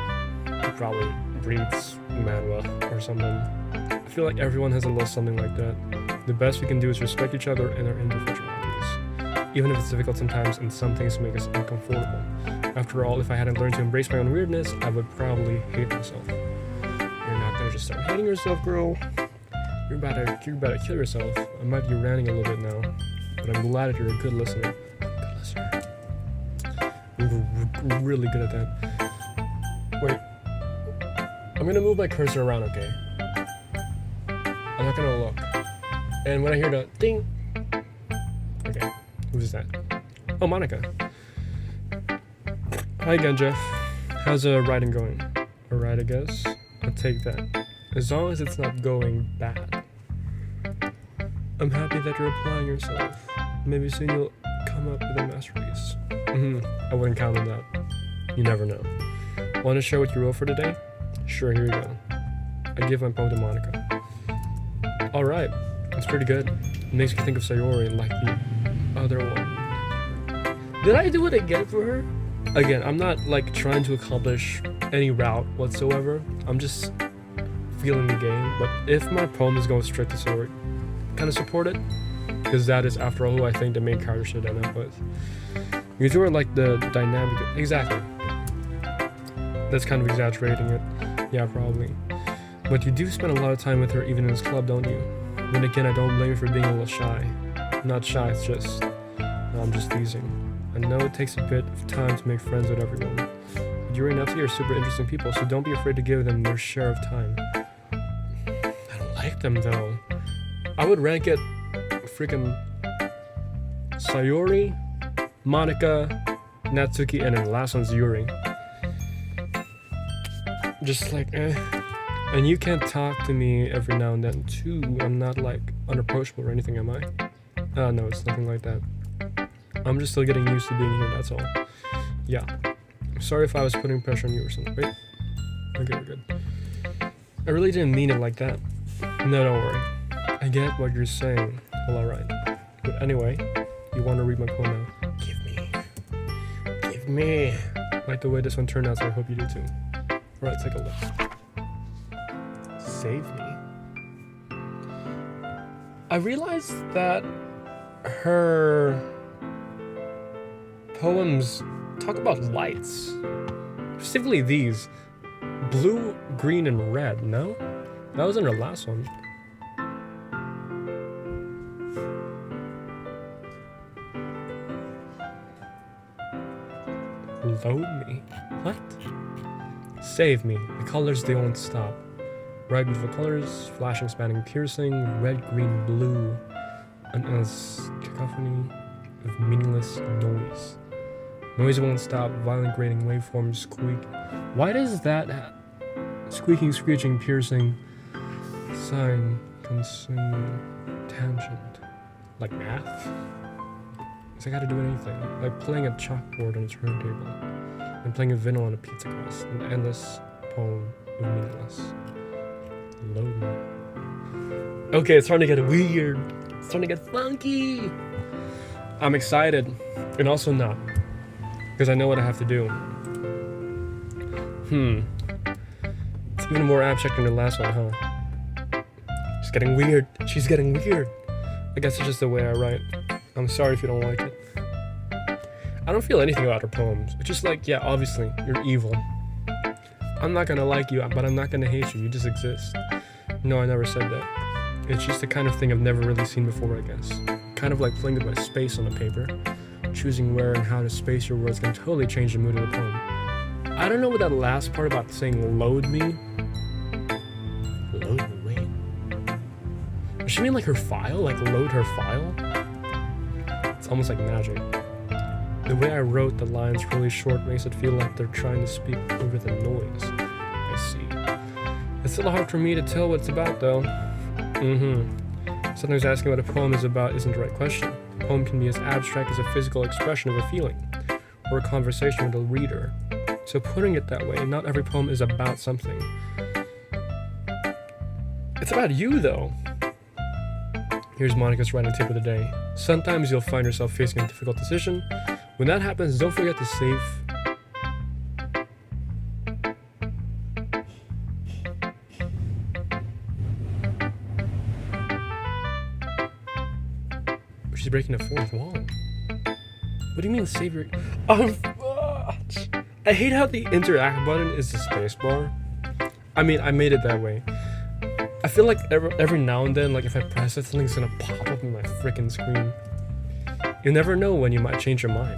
He probably reads manhwa or something. I feel like everyone has a little something like that. The best we can do is respect each other and our individualities. Even if it's difficult sometimes and some things make us uncomfortable. After all, if I hadn't learned to embrace my own weirdness, I would probably hate myself. You're not gonna just start hating yourself, girl. You're about to kill yourself. I might be ranting a little bit now, but I'm glad that you're a good listener. Good listener. You're really good at that. Wait. I'm gonna move my cursor around, okay? I'm not gonna look. And when I hear the ding, okay, who's that? Oh, Monica. Hi again, Jeff. How's writing going? Alright, I guess. I'll take that. As long as it's not going bad. I'm happy that you're applying yourself. Maybe soon you'll come up with a masterpiece. I wouldn't count on that. You never know. Want to share what you wrote for today? Sure, here you go. I give my poem to Monica. Alright, it's pretty good. It makes me think of Sayori like the other one. Did I do it again for her? Again, I'm not like trying to accomplish any route whatsoever. I'm just feeling the game. But if my poem is going straight to Sayori, kind of support it. Because that is, after all, who I think the main character should end up with. You two are like the dynamic. Exactly. That's kind of exaggerating it. Yeah, probably. But you do spend a lot of time with her even in this club, don't you? Then again, I don't blame you for being a little shy. Not shy, it's just... No, I'm just teasing. I know it takes a bit of time to make friends with everyone. But you and Natalie are super interesting people, so don't be afraid to give them their share of time. I don't like them, though. I would rank it freaking Sayori, Monica, Natsuki, and then the last one's Yuri. Just like, eh. And you can't talk to me every now and then too. I'm not like unapproachable or anything, am I? No, it's nothing like that. I'm just still getting used to being here, that's all. Yeah. Sorry if I was putting pressure on you or something. Wait. Okay, we're good. I really didn't mean it like that. No, don't worry. I get what you're saying. Well, alright. But anyway, you want to read my poem now? Give me. Like the way this one turned out, so I hope you do too. Alright, take a look. Save me. I realized that her poems talk about lights. Specifically these. Blue, green, and red, no? That was in her last one. Load me? What? Save me. The colors, they won't stop. Bright, beautiful colors, flashing, spanning, piercing, red, green, blue. An endless cacophony of meaningless noise. Noise won't stop, violent grating waveforms squeak. Why does that squeaking, screeching, piercing, sighing, consume, tangent? Like math? It's like I gotta do anything. Like playing a chalkboard on a turntable. And playing a vinyl on a pizza crust. An endless poem of meaningless. Load me. Okay, it's starting to get weird. It's starting to get funky. I'm excited. And also not. Because I know what I have to do. It's even more abstract than the last one, huh? She's getting weird. She's getting weird. I guess it's just the way I write. I'm sorry if you don't like it. I don't feel anything about her poems. It's just like, yeah, obviously, you're evil. I'm not gonna like you, but I'm not gonna hate you. You just exist. No, I never said that. It's just the kind of thing I've never really seen before, I guess. Kind of like playing with my space on the paper. Choosing where and how to space your words can totally change the mood of the poem. I don't know what that last part about saying load me. Load me, wait. Does she mean like her file? Like load her file? It's almost like magic. The way I wrote the lines really short makes it feel like they're trying to speak over the noise. I see. It's still hard for me to tell what it's about though. Sometimes asking what a poem is about isn't the right question. A poem can be as abstract as a physical expression of a feeling, or a conversation with a reader. So putting it that way, not every poem is about something. It's about you though. Here's Monica's writing tip of the day. Sometimes you'll find yourself facing a difficult decision. When that happens, don't forget to save. She's breaking the fourth wall. What do you mean save your... I hate how the interact button is the space bar. I mean, I made it that way. I feel like every now and then, like if I press it, something's gonna pop up on my freaking screen. You never know when you might change your mind.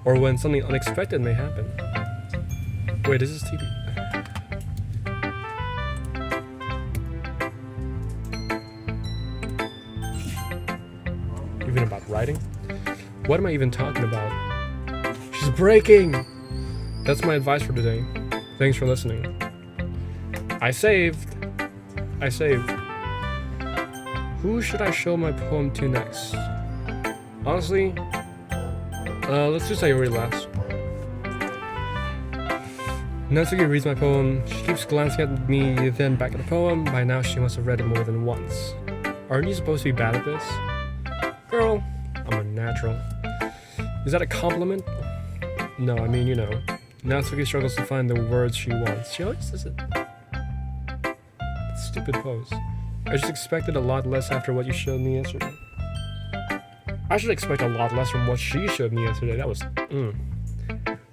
Or when something unexpected may happen. Wait, is this TV? Even about writing? What am I even talking about? She's breaking! That's my advice for today. Thanks for listening. I saved. Who should I show my poem to next? Honestly, let's do Sayori last. Natsuki reads my poem. She keeps glancing at me, then back at the poem. By now, she must have read it more than once. Aren't you supposed to be bad at this? Girl, I'm a natural. Is that a compliment? No, I mean, you know. Natsuki struggles to find the words she wants. She always does it. Stupid pose. I just expected a lot less after what you showed me yesterday. I should expect a lot less from what she showed me yesterday. That was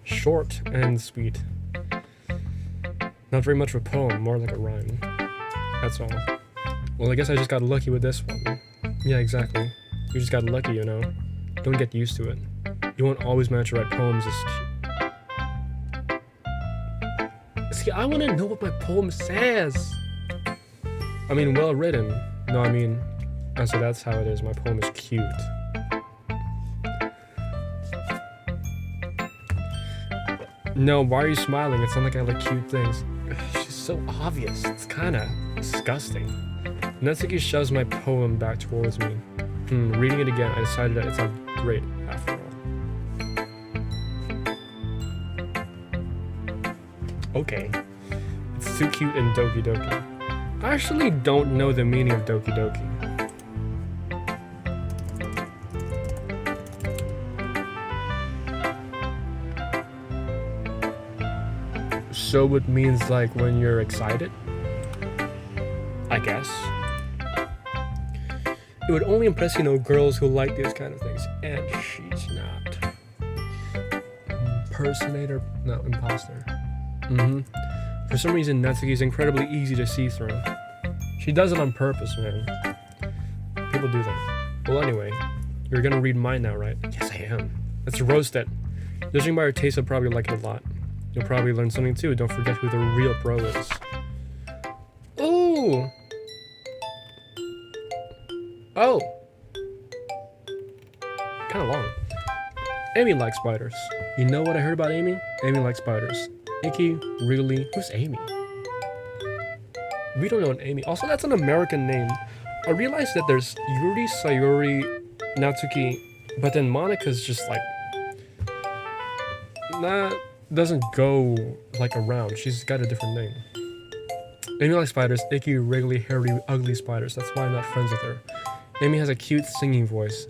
short and sweet. Not very much of a poem, more like a rhyme. That's all. Well, I guess I just got lucky with this one. Yeah, exactly. You just got lucky, you know. Don't get used to it. You won't always manage to write poems as... See, I want to know what my poem says. I mean, well written. No, I mean... So that's how it is. My poem is cute. No, why are you smiling? It's not like I like cute things. She's so obvious. It's kind of disgusting. Natsuki shoves my poem back towards me. Reading it again, I decided that it's not great after all. Okay. It's too cute in Doki Doki. I actually don't know the meaning of Doki Doki. So it means like when you're excited? I guess. It would only impress, you know, girls who like these kind of things. And she's not. Impersonator? No, imposter. For some reason, Natsuki is incredibly easy to see through. She does it on purpose, man. People do that. Well, anyway, you're gonna read mine now, right? Yes, I am. Let's roast it. Judging by your taste, I'll probably like it a lot. You'll probably learn something too. Don't forget who the real pro is. Ooh! Oh! Kinda long. Amy likes spiders. You know what I heard about Amy? Amy likes spiders. Icky, really? Who's Amy? We don't know an Amy. Also, that's an American name. I realized that there's Yuri, Sayori, Natsuki, but then Monica's just like... That doesn't go like around. She's got a different name. Amy likes spiders. Icky, wriggly, hairy, ugly spiders. That's why I'm not friends with her. Amy has a cute singing voice.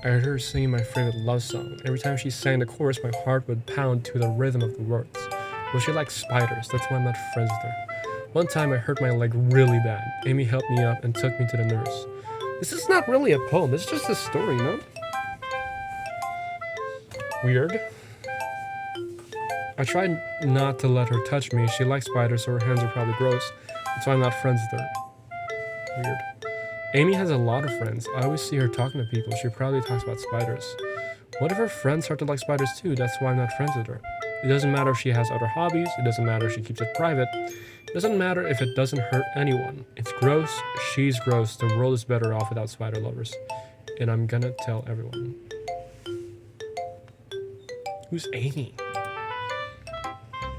I heard her singing my favorite love song. Every time she sang the chorus, my heart would pound to the rhythm of the words. Well, she likes spiders. That's why I'm not friends with her. One time I hurt my leg really bad. Amy helped me up and took me to the nurse. This is not really a poem. It's just a story, no? Weird. I tried not to let her touch me. She likes spiders, so her hands are probably gross. That's why I'm not friends with her. Weird. Amy has a lot of friends. I always see her talking to people. She probably talks about spiders. What if her friends start to like spiders too? That's why I'm not friends with her. It doesn't matter if she has other hobbies. It doesn't matter if she keeps it private. It doesn't matter if it doesn't hurt anyone. It's gross. She's gross. The world is better off without spider lovers. And I'm gonna tell everyone. Who's Amy?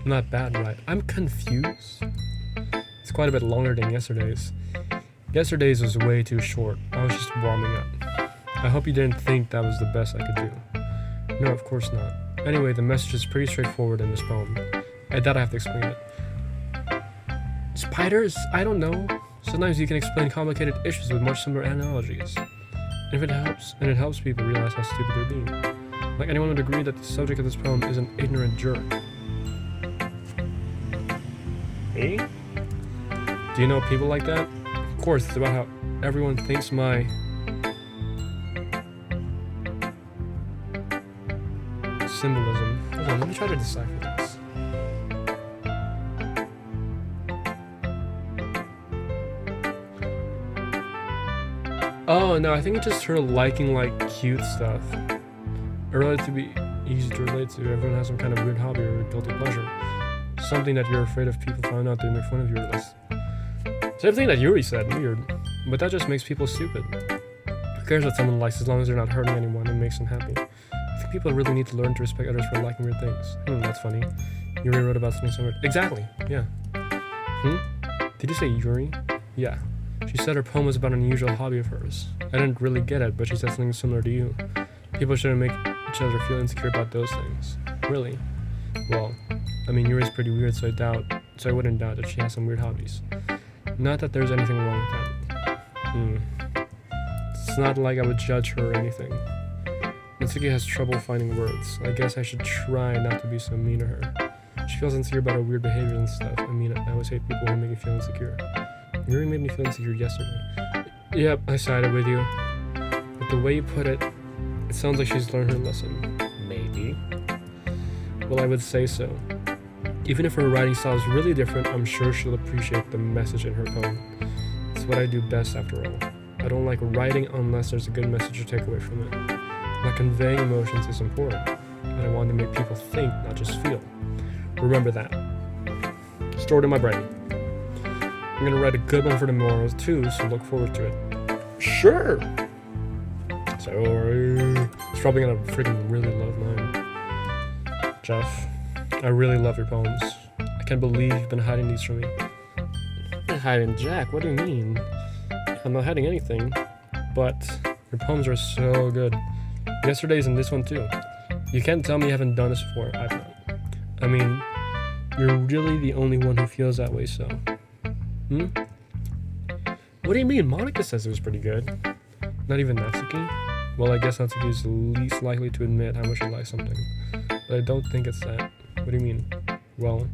Not bad, right? I'm confused. It's quite a bit longer than yesterday's. Yesterday's was way too short. I was just warming up. I hope you didn't think that was the best I could do. No, of course not. Anyway, the message is pretty straightforward in this poem. I doubt I have to explain it. Spiders? I don't know. Sometimes you can explain complicated issues with much simpler analogies. And if it helps, and it helps people realize how stupid they're being. Like anyone would agree that the subject of this poem is an ignorant jerk. Me? Do you know people like that? Of course, it's about how everyone thinks my symbolism. Hold on, let me try to decipher this. Oh no, I think it's just her liking like cute stuff. Or related to be easy to relate to. Everyone has some kind of weird hobby or guilty pleasure. Something that you're afraid of people find out they make fun of you or less. Same thing that Yuri said, weird. But that just makes people stupid. Who cares what someone likes as long as they're not hurting anyone and makes them happy? I think people really need to learn to respect others for liking weird things. That's funny. Yuri wrote about something similar. Exactly, yeah. Did you say Yuri? Yeah. She said her poem was about an unusual hobby of hers. I didn't really get it, but she said something similar to you. People shouldn't make each other feel insecure about those things. Really? Well, I mean, Yuri's pretty weird, so I wouldn't doubt that she has some weird hobbies. Not that there's anything wrong with that. It's not like I would judge her or anything. Natsuki has trouble finding words. I guess I should try not to be so mean to her. She feels insecure about her weird behavior and stuff. I mean, I always hate people who make me feel insecure. Yuri made me feel insecure yesterday. Yep, I sided with you. But the way you put it, it sounds like she's learned her lesson. Maybe. Well, I would say so. Even if her writing style is really different, I'm sure she'll appreciate the message in her poem. It's what I do best after all. I don't like writing unless there's a good message to take away from it. Like conveying emotions is important, but I want to make people think, not just feel. Remember that. Stored in my brain. I'm gonna write a good one for tomorrow too, so look forward to it. Sure! Sorry. It's probably gonna freaking really love mine. Jeff, I really love your poems. I can't believe you've been hiding these from me. I'm not hiding, Jack, what do you mean? I'm not hiding anything, but your poems are so good. Yesterday's and this one too. You can't tell me you haven't done this before. I've not. I mean, you're really the only one who feels that way, so. What do you mean? Monica says it was pretty good. Not even Natsuki? Well, I guess Natsuki is the least likely to admit how much she likes something. But I don't think it's that. What do you mean? Well,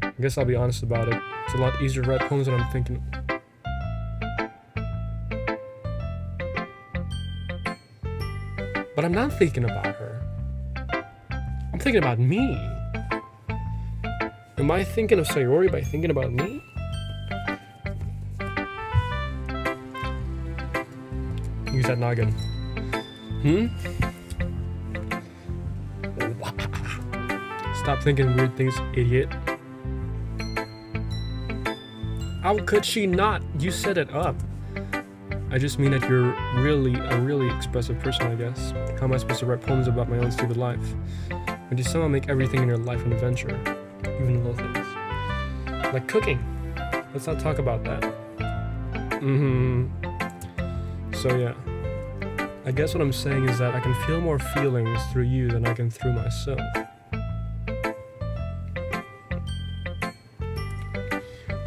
I guess I'll be honest about it. It's a lot easier to write poems when I'm thinking. But I'm not thinking about her. I'm thinking about me. Am I thinking of Sayori by thinking about me? Use that noggin. Stop thinking weird things, idiot. How could she not? You set it up. I just mean that you're really a really expressive person, I guess. How am I supposed to write poems about my own stupid life? When you somehow make everything in your life an adventure, even the little things. Like cooking. Let's not talk about that. So yeah. I guess what I'm saying is that I can feel more feelings through you than I can through myself.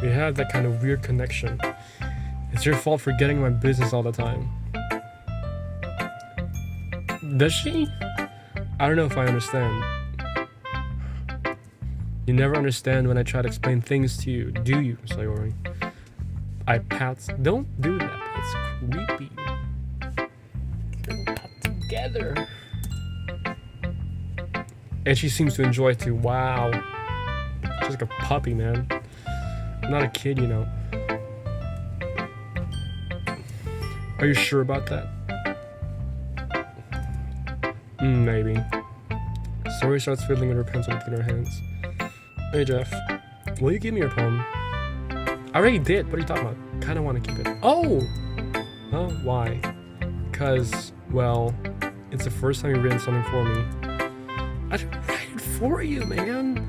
We have that kind of weird connection. It's your fault for getting my business all the time. Does she? I don't know if I understand. You never understand when I try to explain things to you, do you, Sayori? I pat. Don't do that. That's creepy. They're not together. And she seems to enjoy it too. Wow. She's like a puppy, man. I'm not a kid, you know. Are you sure about that? Maybe. Zoe starts fiddling with her pencil between her hands. Hey Jeff, will you give me your poem? I already did. What are you talking about? Kind of want to keep it. Oh! Huh? Why? Because, well, it's the first time you've written something for me. I didn't write it for you, man!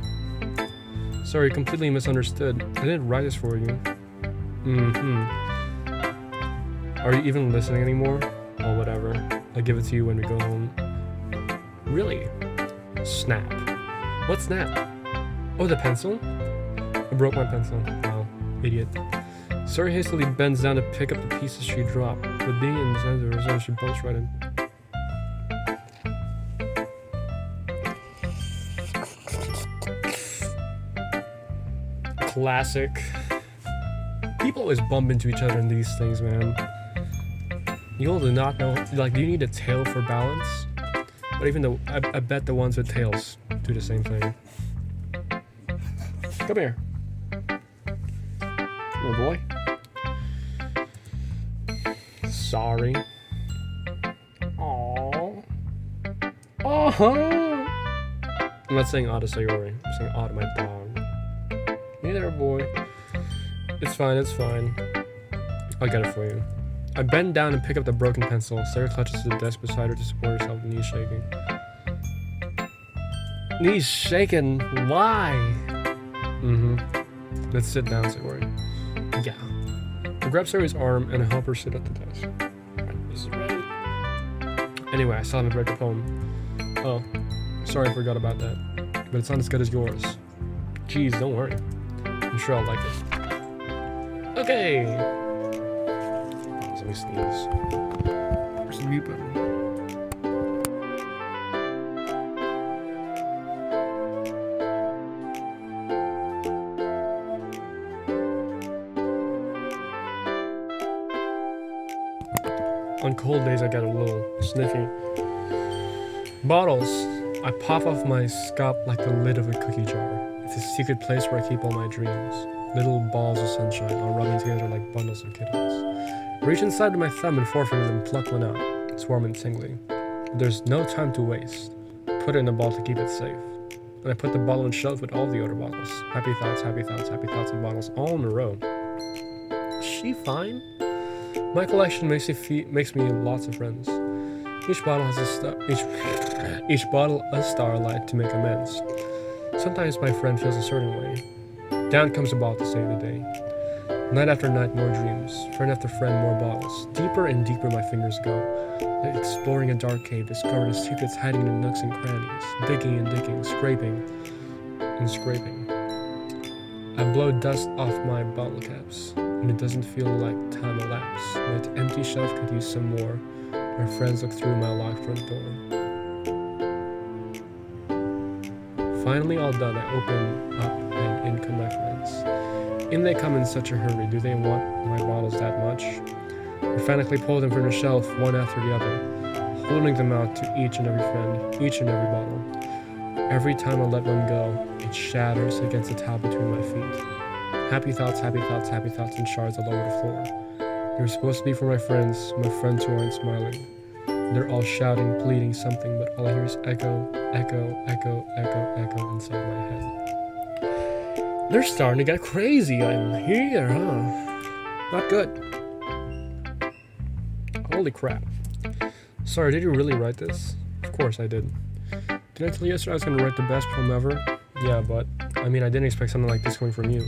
Sorry, completely misunderstood. I didn't write this for you. Are you even listening anymore? Oh, whatever. I'll give it to you when we go home. Really? Snap. What snap? Oh, the pencil? I broke my pencil. Wow, idiot. Sorry hastily bends down to pick up the pieces she dropped, but being in the center of her zone, she bumps right in. Classic. People always bump into each other in these things, man. You all do not know, like, do you need a tail for balance? But even though, I bet the ones with tails do the same thing. Come here. Oh boy. Sorry. Aww. Oh. I'm not saying aw to Sayori. I'm saying aw to my dog. Hey there, boy. It's fine, it's fine. I'll get it for you. I bend down and pick up the broken pencil. Sarah clutches the desk beside her to support herself, knees shaking. Knees shaking? Why? Let's sit down, Sayori. Yeah. I grab Sayori's arm and I help her sit at the desk. Alright, this is ready. Anyway, I still haven't read the poem. Oh, sorry I forgot about that. But it's not as good as yours. Jeez, don't worry. I'm sure I'll like it. Okay! Let me sneeze. Where's the mute button? On cold days, I get a little sniffy. Bottles. I pop off my scalp like the lid of a cookie jar. It's a secret place where I keep all my dreams. Little balls of sunshine, all rubbing together like bundles of kittens. I reach inside with my thumb and forefinger and pluck one out. It's warm and tingly. But there's no time to waste. Put it in a bottle to keep it safe. And I put the bottle on shelf with all the other bottles. Happy thoughts, happy thoughts, happy thoughts and bottles all in a row. Is she fine? My collection makes me lots of friends. Each bottle has each bottle a starlight to make amends. Sometimes my friend feels a certain way. Down comes a bottle to save the day. Night after night, more dreams. Friend after friend, more bottles. Deeper and deeper my fingers go. Like exploring a dark cave, discovering secrets hiding in the nooks and crannies. Digging and digging, scraping and scraping. I blow dust off my bottle caps, and it doesn't feel like time elapsed. My empty shelf could use some more. My friends look through my locked front door. Finally all done, I open up and in come my friends. In they come in such a hurry. Do they want my bottles that much? I frantically pull them from the shelf, one after the other, holding them out to each and every friend, each and every bottle. Every time I let one go, it shatters against the towel between my feet. Happy thoughts, happy thoughts, happy thoughts in shards all over the floor. They were supposed to be for my friends who aren't smiling. They're all shouting, pleading something, but all I hear is echo, echo, echo, echo, echo inside my head. They're starting to get crazy. I'm here, huh? Not good. Holy crap. Sorry, did you really write this? Of course I did. Did I tell you yesterday I was going to write the best poem ever? Yeah, but, I mean, I didn't expect something like this coming from you.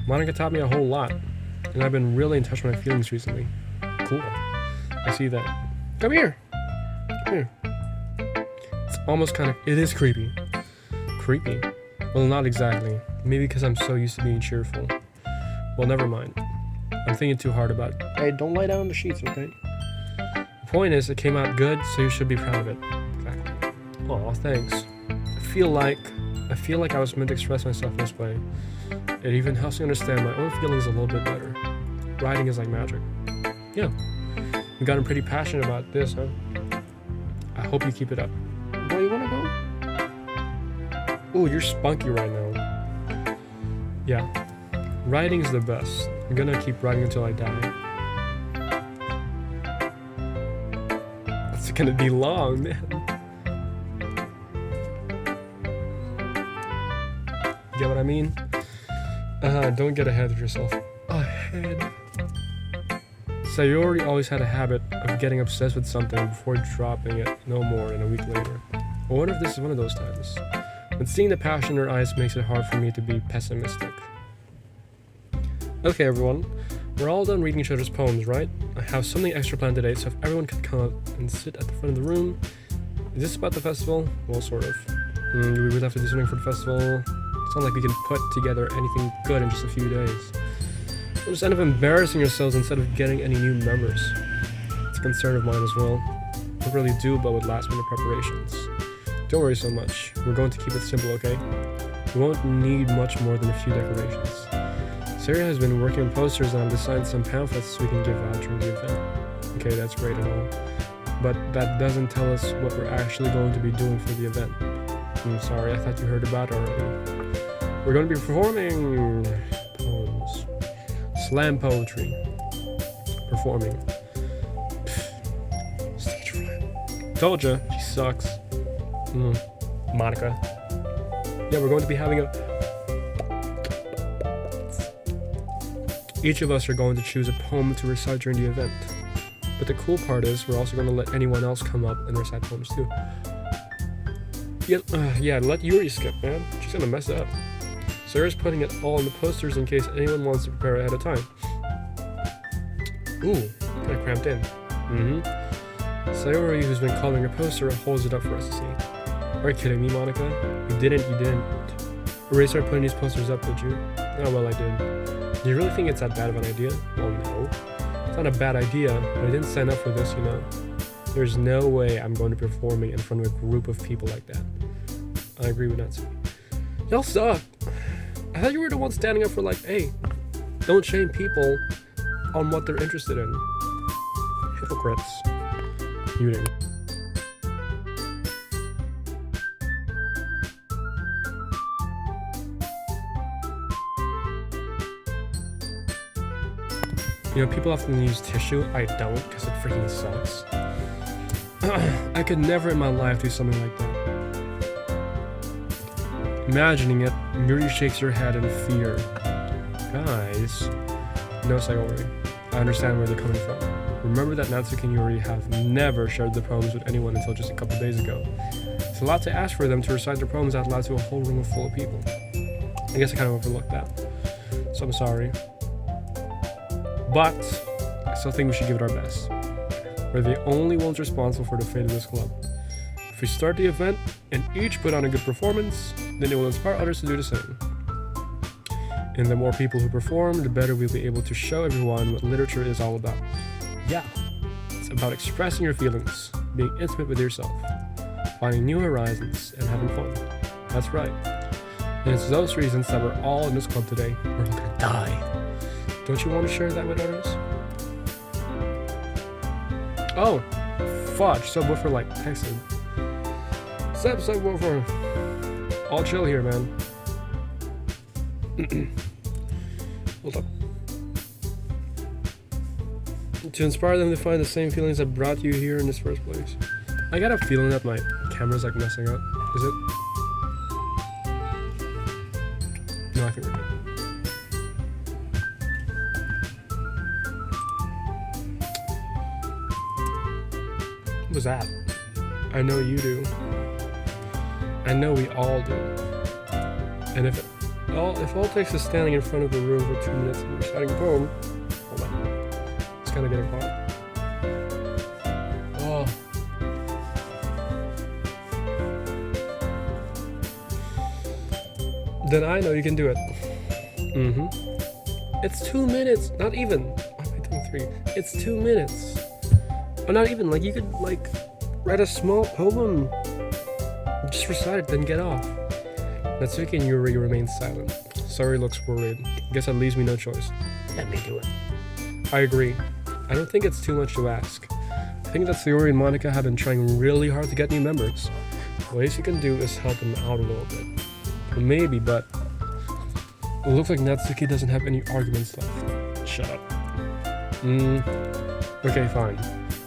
Monica taught me a whole lot, and I've been really in touch with my feelings recently. Cool. I see that. Come here. Come here. It's almost kind of, it is creepy. Creepy? Well, not exactly. Maybe because I'm so used to being cheerful. Well, never mind. I'm thinking too hard about it. Hey, don't lay down on the sheets, okay? The point is, it came out good, so you should be proud of it. Exactly. Aw, thanks. I feel like I was meant to express myself this way. It even helps me understand my own feelings a little bit better. Writing is like magic. Yeah. You've gotten pretty passionate about this, huh? I hope you keep it up. Where you wanna go? Ooh, you're spunky right now. Yeah. Writing's the best. I'm gonna keep writing until I die. It's gonna be long, man. Get what I mean? Don't get ahead of yourself. Ahead. Sayori always had a habit of getting obsessed with something before dropping it no more than a week later. I wonder if this is one of those times. But seeing the passion in her eyes makes it hard for me to be pessimistic. Okay, everyone. We're all done reading each other's poems, right? I have something extra planned today, so if everyone could come up and sit at the front of the room. Is this about the festival? Well, sort of. We would have to do something for the festival. It's not like we can put together anything good in just a few days. We'll just end up embarrassing ourselves instead of getting any new members. It's a concern of mine as well. What really do about with last minute preparations. Don't worry so much. We're going to keep it simple, okay? We won't need much more than a few decorations. Sarah has been working on posters and I've designed some pamphlets we can give out during the event. Okay, that's great and all. But that doesn't tell us what we're actually going to be doing for the event. I'm sorry, I thought you heard about it already. We're going to be performing poems. Slam poetry. Performing. Stage fright. Told ya, she sucks. Monica. Yeah, we're going to be having a... Each of us are going to choose a poem to recite during the event. But the cool part is, we're also going to let anyone else come up and recite poems too. Yeah, let Yuri skip, man. She's gonna mess up. Sarah's putting it all in the posters in case anyone wants to prepare ahead of time. Ooh, kinda cramped in. Sayori, who's been coloring a poster, holds it up for us to see. Are you kidding me, Monica? You didn't. Already started putting these posters up, did you? Oh, well, I did. Do you really think it's that bad of an idea? Well, no. It's not a bad idea, but I didn't sign up for this, you know. There's no way I'm going to be performing in front of a group of people like that. I agree with Natsuki. Y'all suck. I thought you were the one standing up for like, hey, don't shame people on what they're interested in. Hypocrites. You didn't. You know, people often use tissue. I don't, because it freaking sucks. I could never in my life do something like that. Imagining it, Yuri shakes her head in fear. Guys. No, Sayori. I understand where they're coming from. Remember that Natsuki and Yuri have never shared the poems with anyone until just a couple days ago. It's a lot to ask for them to recite their poems out loud to a whole room full of people. I guess I kind of overlooked that. So I'm sorry. But I still think we should give it our best. We're the only ones responsible for the fate of this club. If we start the event and each put on a good performance, then it will inspire others to do the same. And the more people who perform, the better we'll be able to show everyone what literature is all about. Yeah, it's about expressing your feelings, being intimate with yourself, finding new horizons, and having fun. That's right. And it's those reasons that we're all in this club today. We're all gonna die. Don't you want to share that with others? Oh, fudge. Subwoofer like texted. Subwoofer. All chill here, man. Hold up. To inspire them to find the same feelings that brought you here in this first place. I got a feeling that my camera's like messing up. Is it? No, I think we're good. What was that? I know you do. I know we all do. And if all takes is standing in front of the room for 2 minutes and reciting a poem, hold on. It's kind of getting hot. Oh. Then I know you can do it. It's 2 minutes. Not even. Why am I doing 3? It's 2 minutes. Or not even. Like, you could, like, write a small poem. Just recite it, then get off. Natsuki and Yuri remain silent. Sayori looks worried. Guess that leaves me no choice. Let me do it. I agree. I don't think it's too much to ask. I think that Sayori and Monica have been trying really hard to get new members. The least you can do is help them out a little bit. Maybe, but it looks like Natsuki doesn't have any arguments left. Shut up. Okay, fine.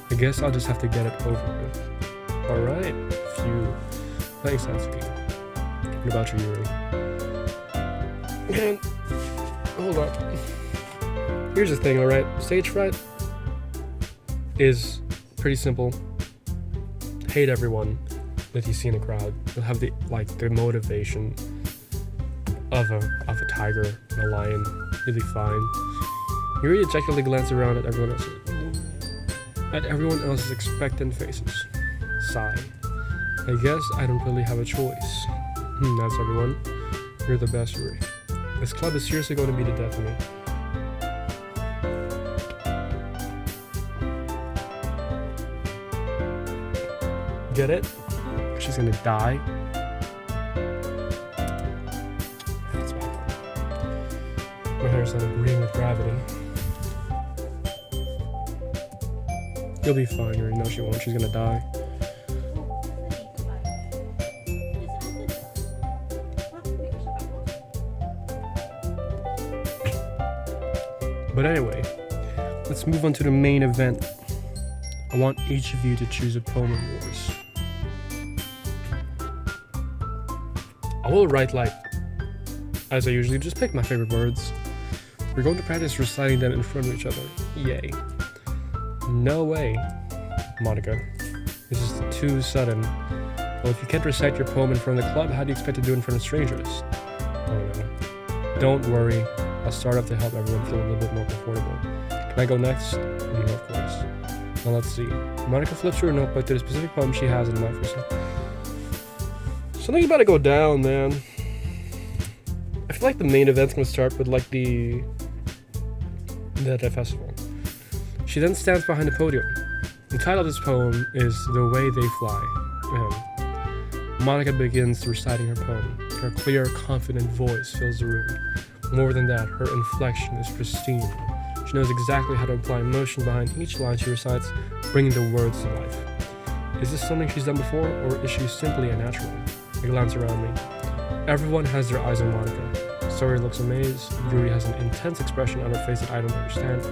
I guess I'll just have to get it over with. Alright. Phew. Thanks, Natsuki. What about you, Yuri? Man, hold up. Here's the thing, alright? Stage fright is pretty simple. Hate everyone that you see in a crowd. You'll have the motivation of a tiger and a lion. You'll be fine. You really objectively glance around at everyone else's expectant faces. Sigh. I guess I don't really have a choice. That's everyone. You're the best, Yuri. This club is seriously going to be the death of me. Get it? She's gonna die. That's my fault. My hair's not agreeing with gravity. You'll be fine, Yuri. No, she won't. She's gonna die. But anyway, let's move on to the main event. I want each of you to choose a poem of yours. I will write as I usually just pick my favorite words. We're going to practice reciting them in front of each other. Yay. No way, Monica. This is too sudden. Well, if you can't recite your poem in front of the club, how do you expect to do it in front of strangers? Oh no. Don't worry. I'll start off to help everyone feel a little bit more comfortable. Can I go next? No, of course. Now let's see. Monica flips through her notebook to the specific poem she has in mind for herself. Something's about to go down, man. I feel like the main event's gonna start with the festival. She then stands behind the podium. The title of this poem is The Way They Fly. Monica begins reciting her poem. Her clear, confident voice fills the room. More than that, her inflection is pristine. She knows exactly how to apply emotion behind each line she recites, bringing the words to life. Is this something she's done before, or is she simply a natural? I glance around me. Everyone has their eyes on Monica. Sori looks amazed. Yuri has an intense expression on her face that I don't understand.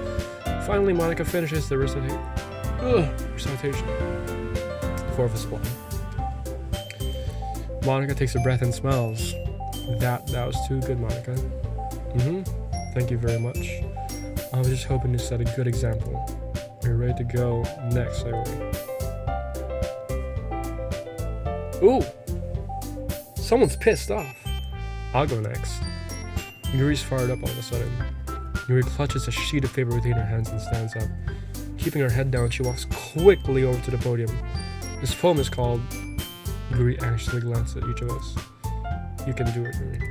Finally, Monica finishes the recitation. Fourth is spot. Monica takes a breath and smiles. That was too good, Monica. Thank you very much. I was just hoping to set a good example. We're ready to go next, Sayori. Ooh! Someone's pissed off. I'll go next. Yuri's fired up all of a sudden. Yuri clutches a sheet of paper between her hands and stands up. Keeping her head down, she walks quickly over to the podium. This poem is called... Yuri anxiously glances at each of us. You can do it, Yuri.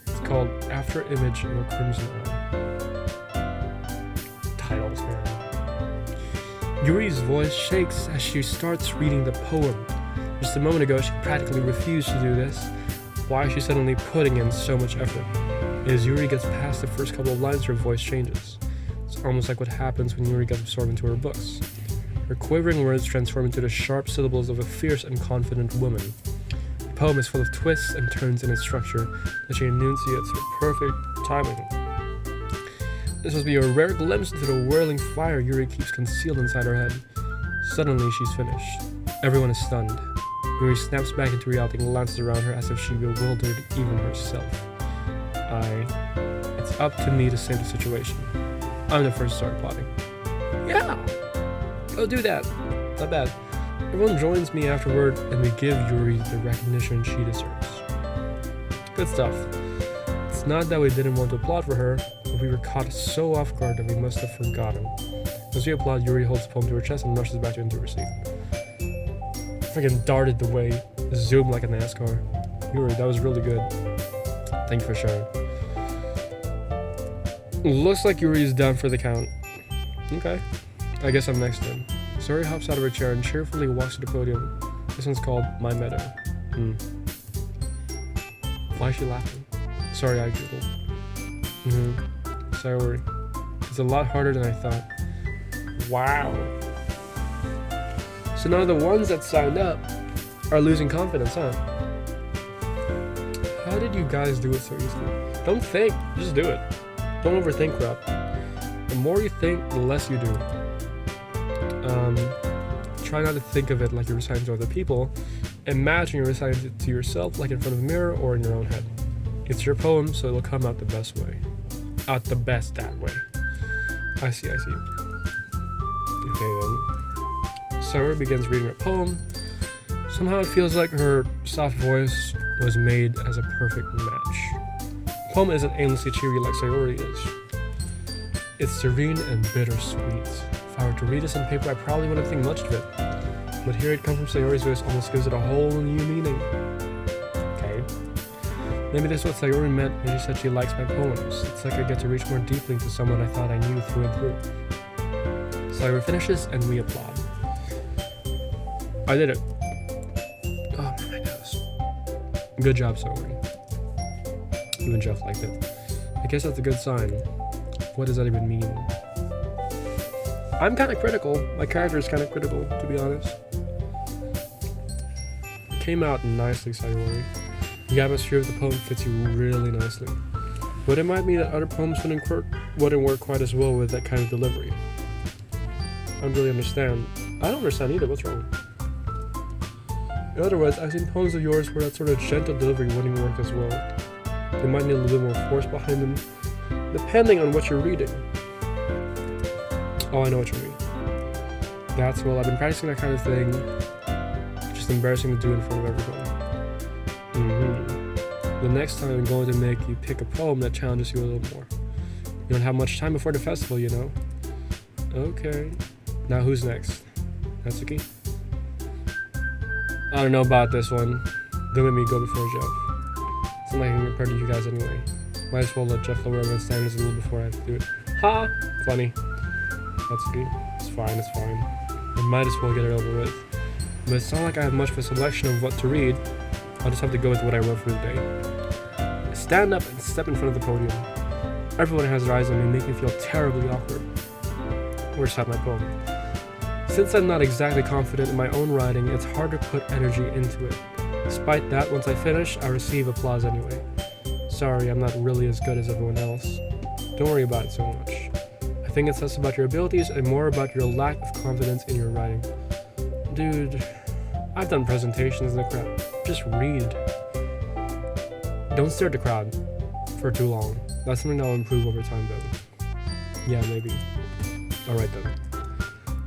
It's called After Image of a Crimson Eye. Titles, man. Yuri's voice shakes as she starts reading the poem. Just a moment ago, she practically refused to do this. Why is she suddenly putting in so much effort? As Yuri gets past the first couple of lines, her voice changes. It's almost like what happens when Yuri gets absorbed into her books. Her quivering words transform into the sharp syllables of a fierce and confident woman. The poem is full of twists and turns in its structure that she enunciates with perfect timing. This must be a rare glimpse into the whirling fire Yuri keeps concealed inside her head. Suddenly, she's finished. Everyone is stunned. Yuri snaps back into reality and glances around her as if she bewildered even herself. It's up to me to save the situation. I'm the first to start plotting. Yeah! Go do that. Not bad. Everyone joins me afterward and we give Yuri the recognition she deserves. Good stuff. It's not that we didn't want to applaud for her, but we were caught so off guard that we must have forgotten. As we applaud, Yuri holds the poem to her chest and rushes back into her seat. Freaking darted the way, zoomed like a NASCAR. Yuri, that was really good. Thank you for sharing. Looks like Yuri's down for the count. Okay. I guess I'm next then. Sori hops out of her chair and cheerfully walks to the podium. This one's called My Meadow. Why is she laughing? Sorry, I giggled. Sorry. It's a lot harder than I thought. Wow. So now the ones that signed up are losing confidence, huh? How did you guys do it so easily? Don't think, just do it. Don't overthink crap. The more you think, the less you do. Try not to think of it like you're reciting to other people. Imagine you're reciting it to yourself, like in front of a mirror or in your own head. It's your poem, so it'll come out the best way. Out the best that way. I see. Okay then. Sayori begins reading her poem. Somehow it feels like her soft voice was made as a perfect match. The poem isn't aimlessly cheery like Sayori is. It's serene and bittersweet. If I were to read this on paper, I probably wouldn't think much of it. But hearing it come from Sayori's voice almost gives it a whole new meaning. Okay. Maybe that's what Sayori meant when she said she likes my poems. It's like I get to reach more deeply into someone I thought I knew through and through. Sayori finishes and we applaud. I did it. Oh man, my nose. Good job, Sayori. Even Jeff liked it. I guess that's a good sign. What does that even mean? I'm kind of critical. My character is kind of critical, to be honest. It came out nicely, Sayori. The atmosphere of the poem fits you really nicely. But it might mean that other poems wouldn't work quite as well with that kind of delivery. I don't really understand. I don't understand either. What's wrong? In other words, I've seen poems of yours where that sort of gentle delivery wouldn't work as well. They might need a little bit more force behind them, depending on what you're reading. Oh, I know what you mean. I've been practicing that kind of thing. It's just embarrassing to do in front of everyone. The next time I'm going to make you pick a poem that challenges you a little more. You don't have much time before the festival, you know. Okay. Now who's next? Natsuki? I don't know about this one. Don't let me go before Jeff. It's not like I can compare to you guys anyway. Might as well let Jeff lower everyone's standards a little before I have to do it. Ha! Funny. Natsuki. It's fine. I might as well get it over with. But it's not like I have much of a selection of what to read. I'll just have to go with what I wrote for the day. Stand up and step in front of the podium. Everyone has their eyes on me, make me feel terribly awkward. Or start my poem. Since I'm not exactly confident in my own writing, it's hard to put energy into it. Despite that, once I finish, I receive applause anyway. Sorry, I'm not really as good as everyone else. Don't worry about it so much. I think it's less about your abilities and more about your lack of confidence in your writing. Dude, I've done presentations in the crowd. Just read. Don't stare at the crowd for too long. That's something that'll improve over time though. Yeah, maybe. Alright then.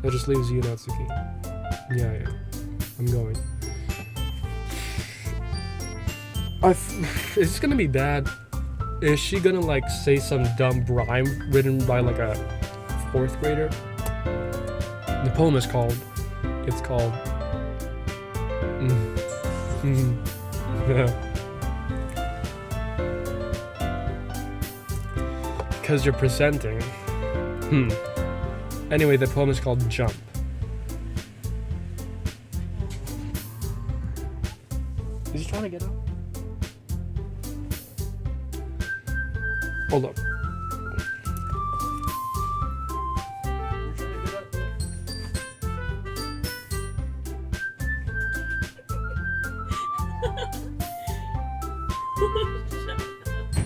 That just leaves you, Natsuki. Yeah. I'm going. Is this gonna be bad? Is she gonna like say some dumb rhyme written by like a 4th grader? The poem is called. It's called. Yeah. Because you're presenting. Anyway, the poem is called Jump. Is he trying to get up? Hold up.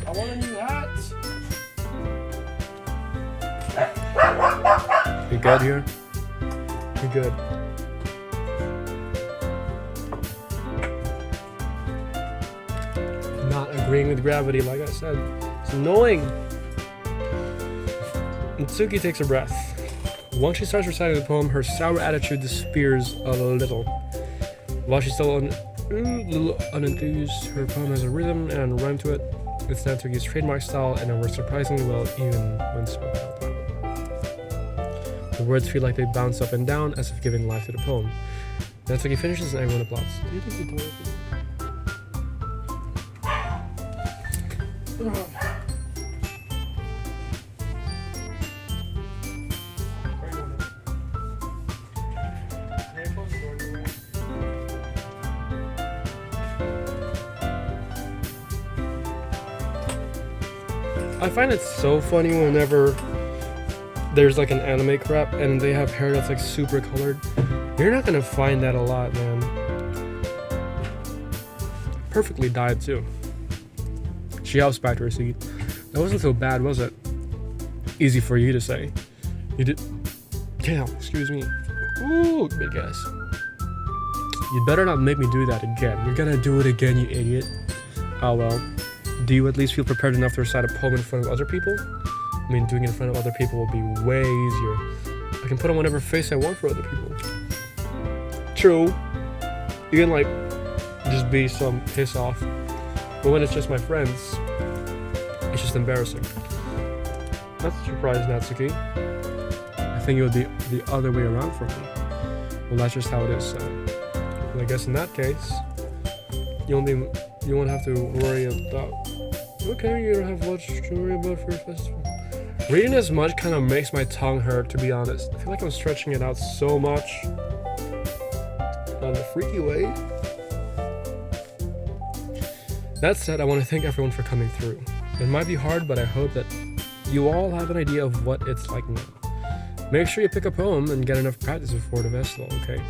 I want a new hat. You good here? You good? Not agreeing with gravity, like I said. It's annoying. Natsuki takes a breath. Once she starts reciting the poem, her sour attitude disappears a little. While she's still little unenthused, her poem has a rhythm and rhyme to it. It's Natsuki's trademark style, and it works surprisingly well even when spoken out loud. The words feel like they bounce up and down as if giving life to the poem. Natsuki finishes and everyone applauds. Do you think the door open? I find it so funny whenever there's like an anime crap and they have hair that's like super colored. You're not gonna find that a lot, man. Perfectly dyed too. She hops back to her seat. That wasn't so bad, was it? Easy for you to say. You did. Yeah, excuse me. Ooh, big ass. You better not make me do that again. You're gonna do it again, you idiot. Oh well. Do you at least feel prepared enough to recite a poem in front of other people? I mean, doing it in front of other people will be way easier. I can put on whatever face I want for other people. True. You can, like, just be some piss off. But when it's just my friends, it's just embarrassing. That's a surprise, Natsuki. I think it would be the other way around for me. Well, that's just how it is, so. Well, I guess in that case, you won't have to worry about... Okay, you don't have much to worry about for your festival. Reading this much kind of makes my tongue hurt, to be honest. I feel like I'm stretching it out so much. Not in a freaky way. That said, I want to thank everyone for coming through. It might be hard, but I hope that you all have an idea of what it's like now. Make sure you pick a poem and get enough practice before the festival, okay?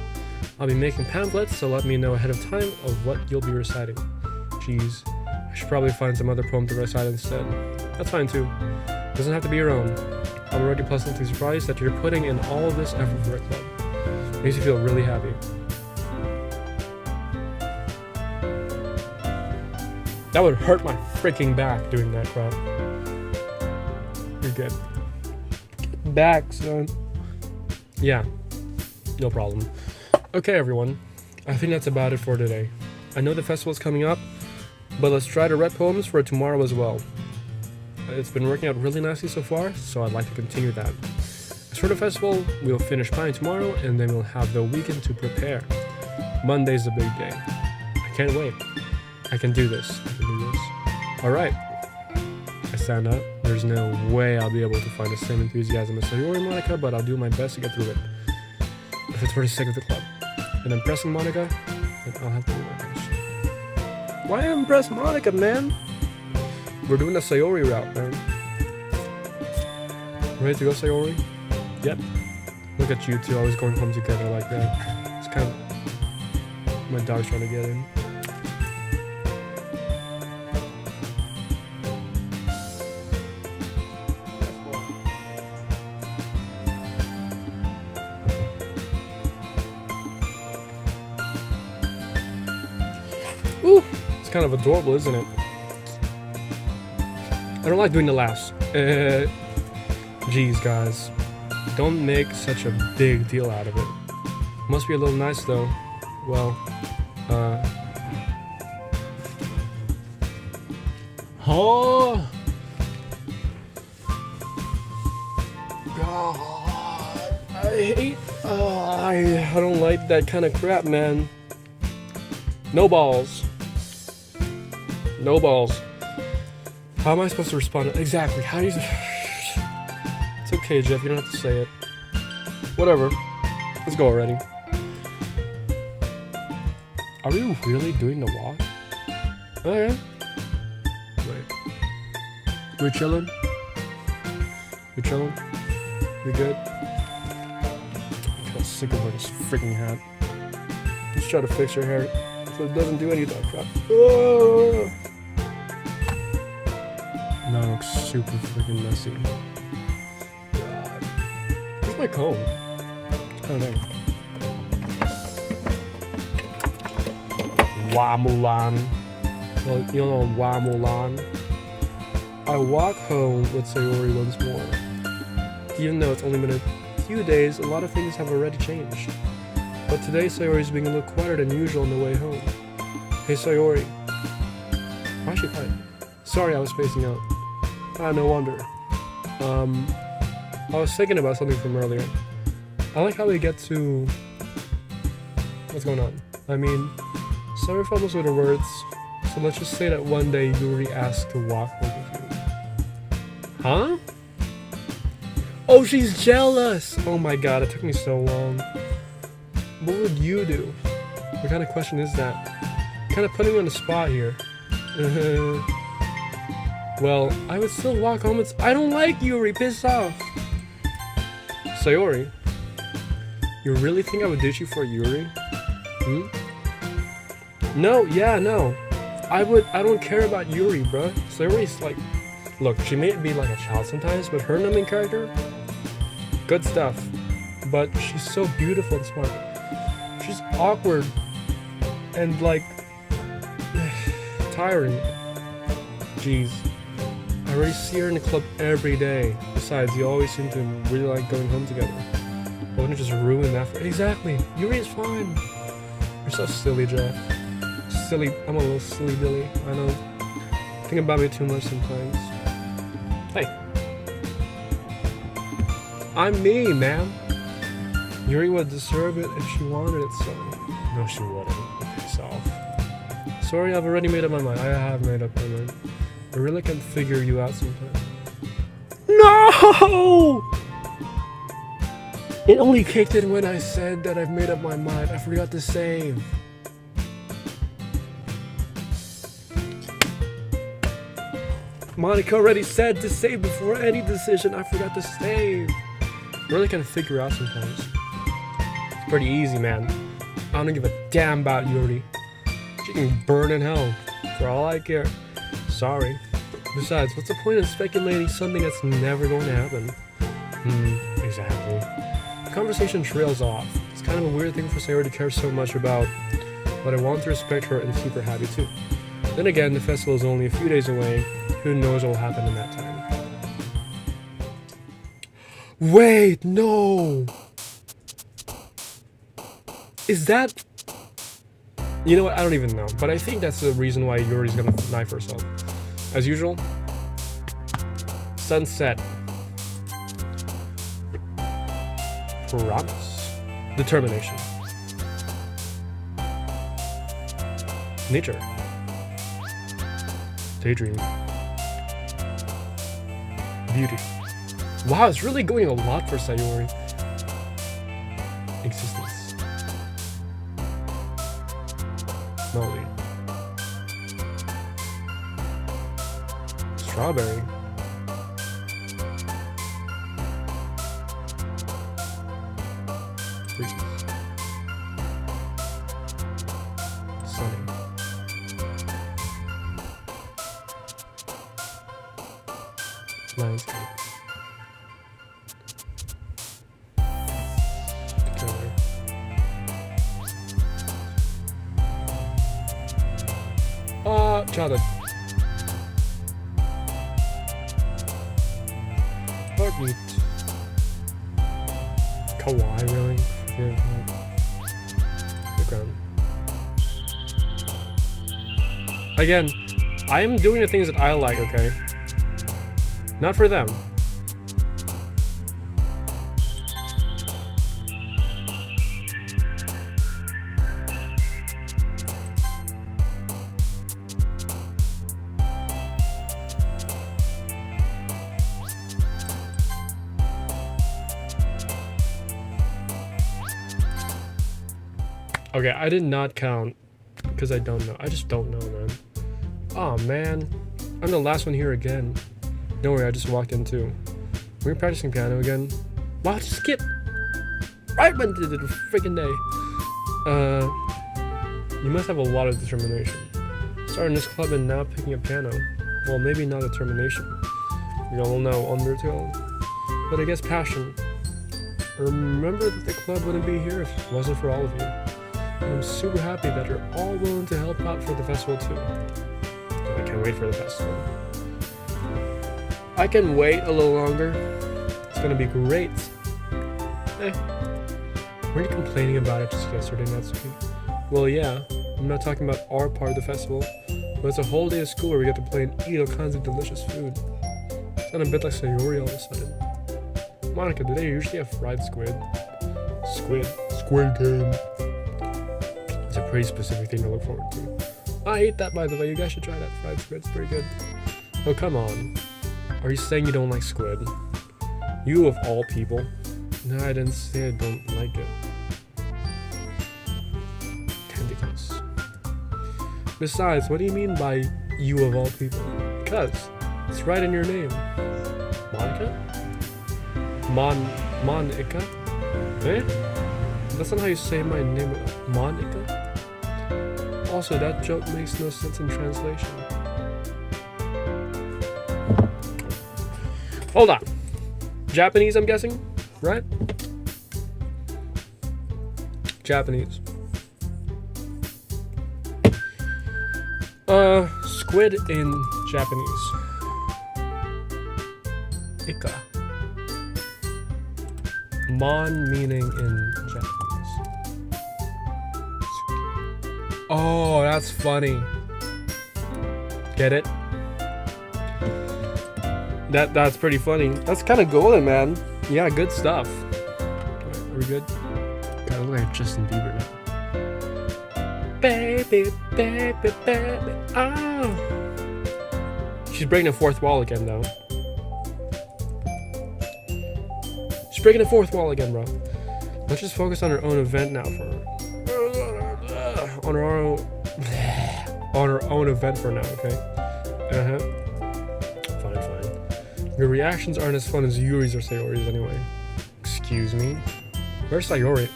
I'll be making pamphlets, so let me know ahead of time of what you'll be reciting. Jeez, I should probably find some other poem to recite instead. That's fine too. Doesn't have to be your own. I'm already pleasantly surprised that you're putting in all of this effort for a club. Makes me feel really happy. That would hurt my freaking back doing that crap. You're good. Get back, son. Yeah, no problem. Okay, everyone. I think that's about it for today. I know the festival's coming up, but let's try to write poems for tomorrow as well. It's been working out really nicely so far, so I'd like to continue that. As for the festival, we'll finish planning tomorrow, and then we'll have the weekend to prepare. Monday's the big day. I can't wait. I can do this. Alright. I stand up. There's no way I'll be able to find the same enthusiasm as Sayori Monica, but I'll do my best to get through it. If it's for the sake of the club. And impressing Monica, then I'll have to do my best. Why impress Monica, man? We're doing the Sayori route, man. Ready to go, Sayori? Yep. Look at you two always going home together like that. It's kind of... My dog's trying to get in. Ooh, it's kind of adorable, isn't it? I don't like doing the laughs. Jeez, guys. Don't make such a big deal out of it. Must be a little nice, though. Well, Oh! God, I don't like that kind of crap, man. No balls. No balls. How am I supposed to respond? Exactly. How do you... It's okay, Jeff. You don't have to say it. Whatever. Let's go already. Are we really doing the walk? Okay. Wait. We're chilling? We're chilling? We good? I'm kind of sick of wearing this freaking hat. Let's try to fix your hair so it doesn't do any of that crap. Oh! Now it looks super freaking messy. God. Where's my comb? Oh, there. Wamulan. Well, you know Wamulan. I walk home with Sayori once more. Even though it's only been a few days, a lot of things have already changed. But today Sayori's being a little quieter than usual on the way home. Hey Sayori. Why is she quiet? Sorry, I was spacing out. Ah, no wonder. I was thinking about something from earlier. I like how we get to... What's going on? I mean, sorry fumbles with her words, so let's just say that one day Yuri asked to walk home with you. Huh? Oh, she's jealous! Oh my god, it took me so long. What would you do? What kind of question is that? Kind of putting me on the spot here. Well, I would still walk home. I don't like Yuri, piss off! Sayori, you really think I would ditch you for Yuri? Hmm? No, yeah, no. I don't care about Yuri, bruh. Sayori's like... Look, she may be like a child sometimes, but her main character... Good stuff. But she's so beautiful and smart. She's awkward. And like... tiring. Jeez. I already see her in the club every day. Besides, you always seem to really like going home together. I wouldn't just ruin that for— Exactly! Yuri is fine! You're so silly, Jeff. Silly— I'm a little silly Billy. I know. Think about me too much sometimes. Hey. I'm me, man. Yuri would deserve it if she wanted it so. No, she wouldn't. Herself. Sorry, I've already made up my mind. I have made up my mind. I really can figure you out sometime. No! It only kicked in when I said that I've made up my mind. I forgot to save. Monica already said to save before any decision. I forgot to save. I really can figure out sometimes. It's pretty easy, man. I don't give a damn about Yuri. She can burn in hell. For all I care. Sorry. Besides, what's the point in speculating something that's never going to happen? Exactly. The conversation trails off. It's kind of a weird thing for Sayori to care so much about, but I want to respect her and keep her happy too. Then again, the festival is only a few days away. Who knows what will happen in that time? Wait, no! Is that... You know what, I don't even know. But I think that's the reason why Yuri's gonna knife herself. As usual. Sunset. Promise. Determination. Nature. Daydream. Beauty. Wow, it's really going a lot for Sayori. Existence. Molly. Strawberry. Freeze. Sunny. Landscape. Together. Childhood. Heartbeat. Kawaii, really? Yeah. Background. Again, I am doing the things that I like, okay? Not for them. Okay, I did not count because I don't know. I just don't know, man. Oh man, I'm the last one here again. Don't worry, I just walked in too. We're practicing piano again. Wow, just skip right into the freaking day. You must have a lot of determination. Starting this club and now picking up piano. Well, maybe not determination. We all know Undertale. But I guess passion. Remember that the club wouldn't be here if it wasn't for all of you. And I'm super happy that you're all willing to help out for the festival too. I can't wait for the festival. I can wait a little longer. It's gonna be great. Weren't you complaining about it just yesterday, Natsuki? Well, yeah. I'm not talking about our part of the festival, but it's a whole day of school where we get to play and eat all kinds of delicious food. It's not a bit like Sayori all of a sudden. Monica, do they usually have fried squid? Squid game. It's a pretty specific thing to look forward to. I ate that, by the way. You guys should try that fried squid. It's pretty good. Oh, come on. Are you saying you don't like squid? You of all people. No, I didn't say I don't like it. Tentacles. Besides, what do you mean by you of all people? Because it's right in your name. Monica? Monica? Eh? That's not how you say my name. Monica? Also, that joke makes no sense in translation. Hold on. Japanese, I'm guessing? Right? Japanese. Squid in Japanese. Ika. Mon meaning in Japanese. Oh, that's funny. Get it? That's pretty funny. That's kind of golden, man. Yeah, good stuff. Are we good? God, I look like Justin Bieber now. Baby, baby, baby, oh. She's breaking the fourth wall again, though. She's breaking the fourth wall again, bro. Let's just focus on her own event now for on her own event for now, okay? Fine. Your reactions aren't as fun as Yuri's or Sayori's anyway. Excuse me? Where's Sayori?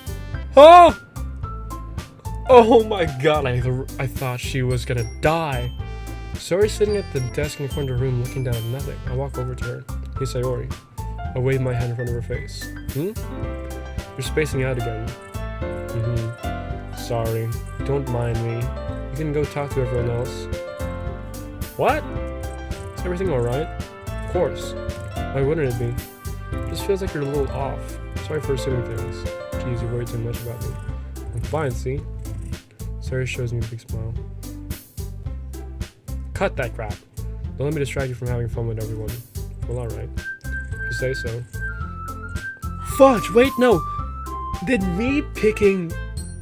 Oh! Oh my god, I thought she was gonna die. Sayori's sitting at the desk in the corner of the room looking down at nothing. I walk over to her. Hey Sayori. I wave my hand in front of her face. You're spacing out again. Sorry. Don't mind me. You can go talk to everyone else. What? Is everything alright? Of course. Why wouldn't it be? It just feels like you're a little off. Sorry for assuming things. Jeez, you worry too much about me. I'm fine, see? Sayori shows me a big smile. Cut that crap. Don't let me distract you from having fun with everyone. Well, alright. If you say so. Fudge! Wait, no! Did me picking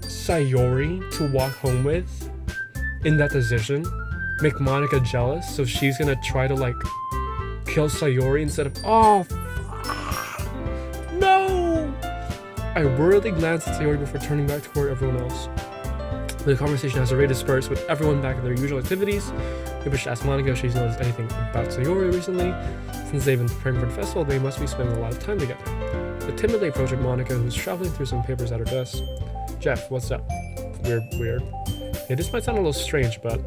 Sayori to walk home with in that decision make Monica jealous? So she's gonna try to, like, kill Sayori instead of... Oh, no! I worriedly glanced at Sayori before turning back toward everyone else. The conversation has already dispersed with everyone back at their usual activities. Maybe I should ask Monica if she's noticed anything about Sayori recently. Since they've been preparing for the festival, they must be spending a lot of time together. I timidly approached Monica, who's shuffling through some papers at her desk. Jeff, what's up? Weird. Yeah, this might sound a little strange, but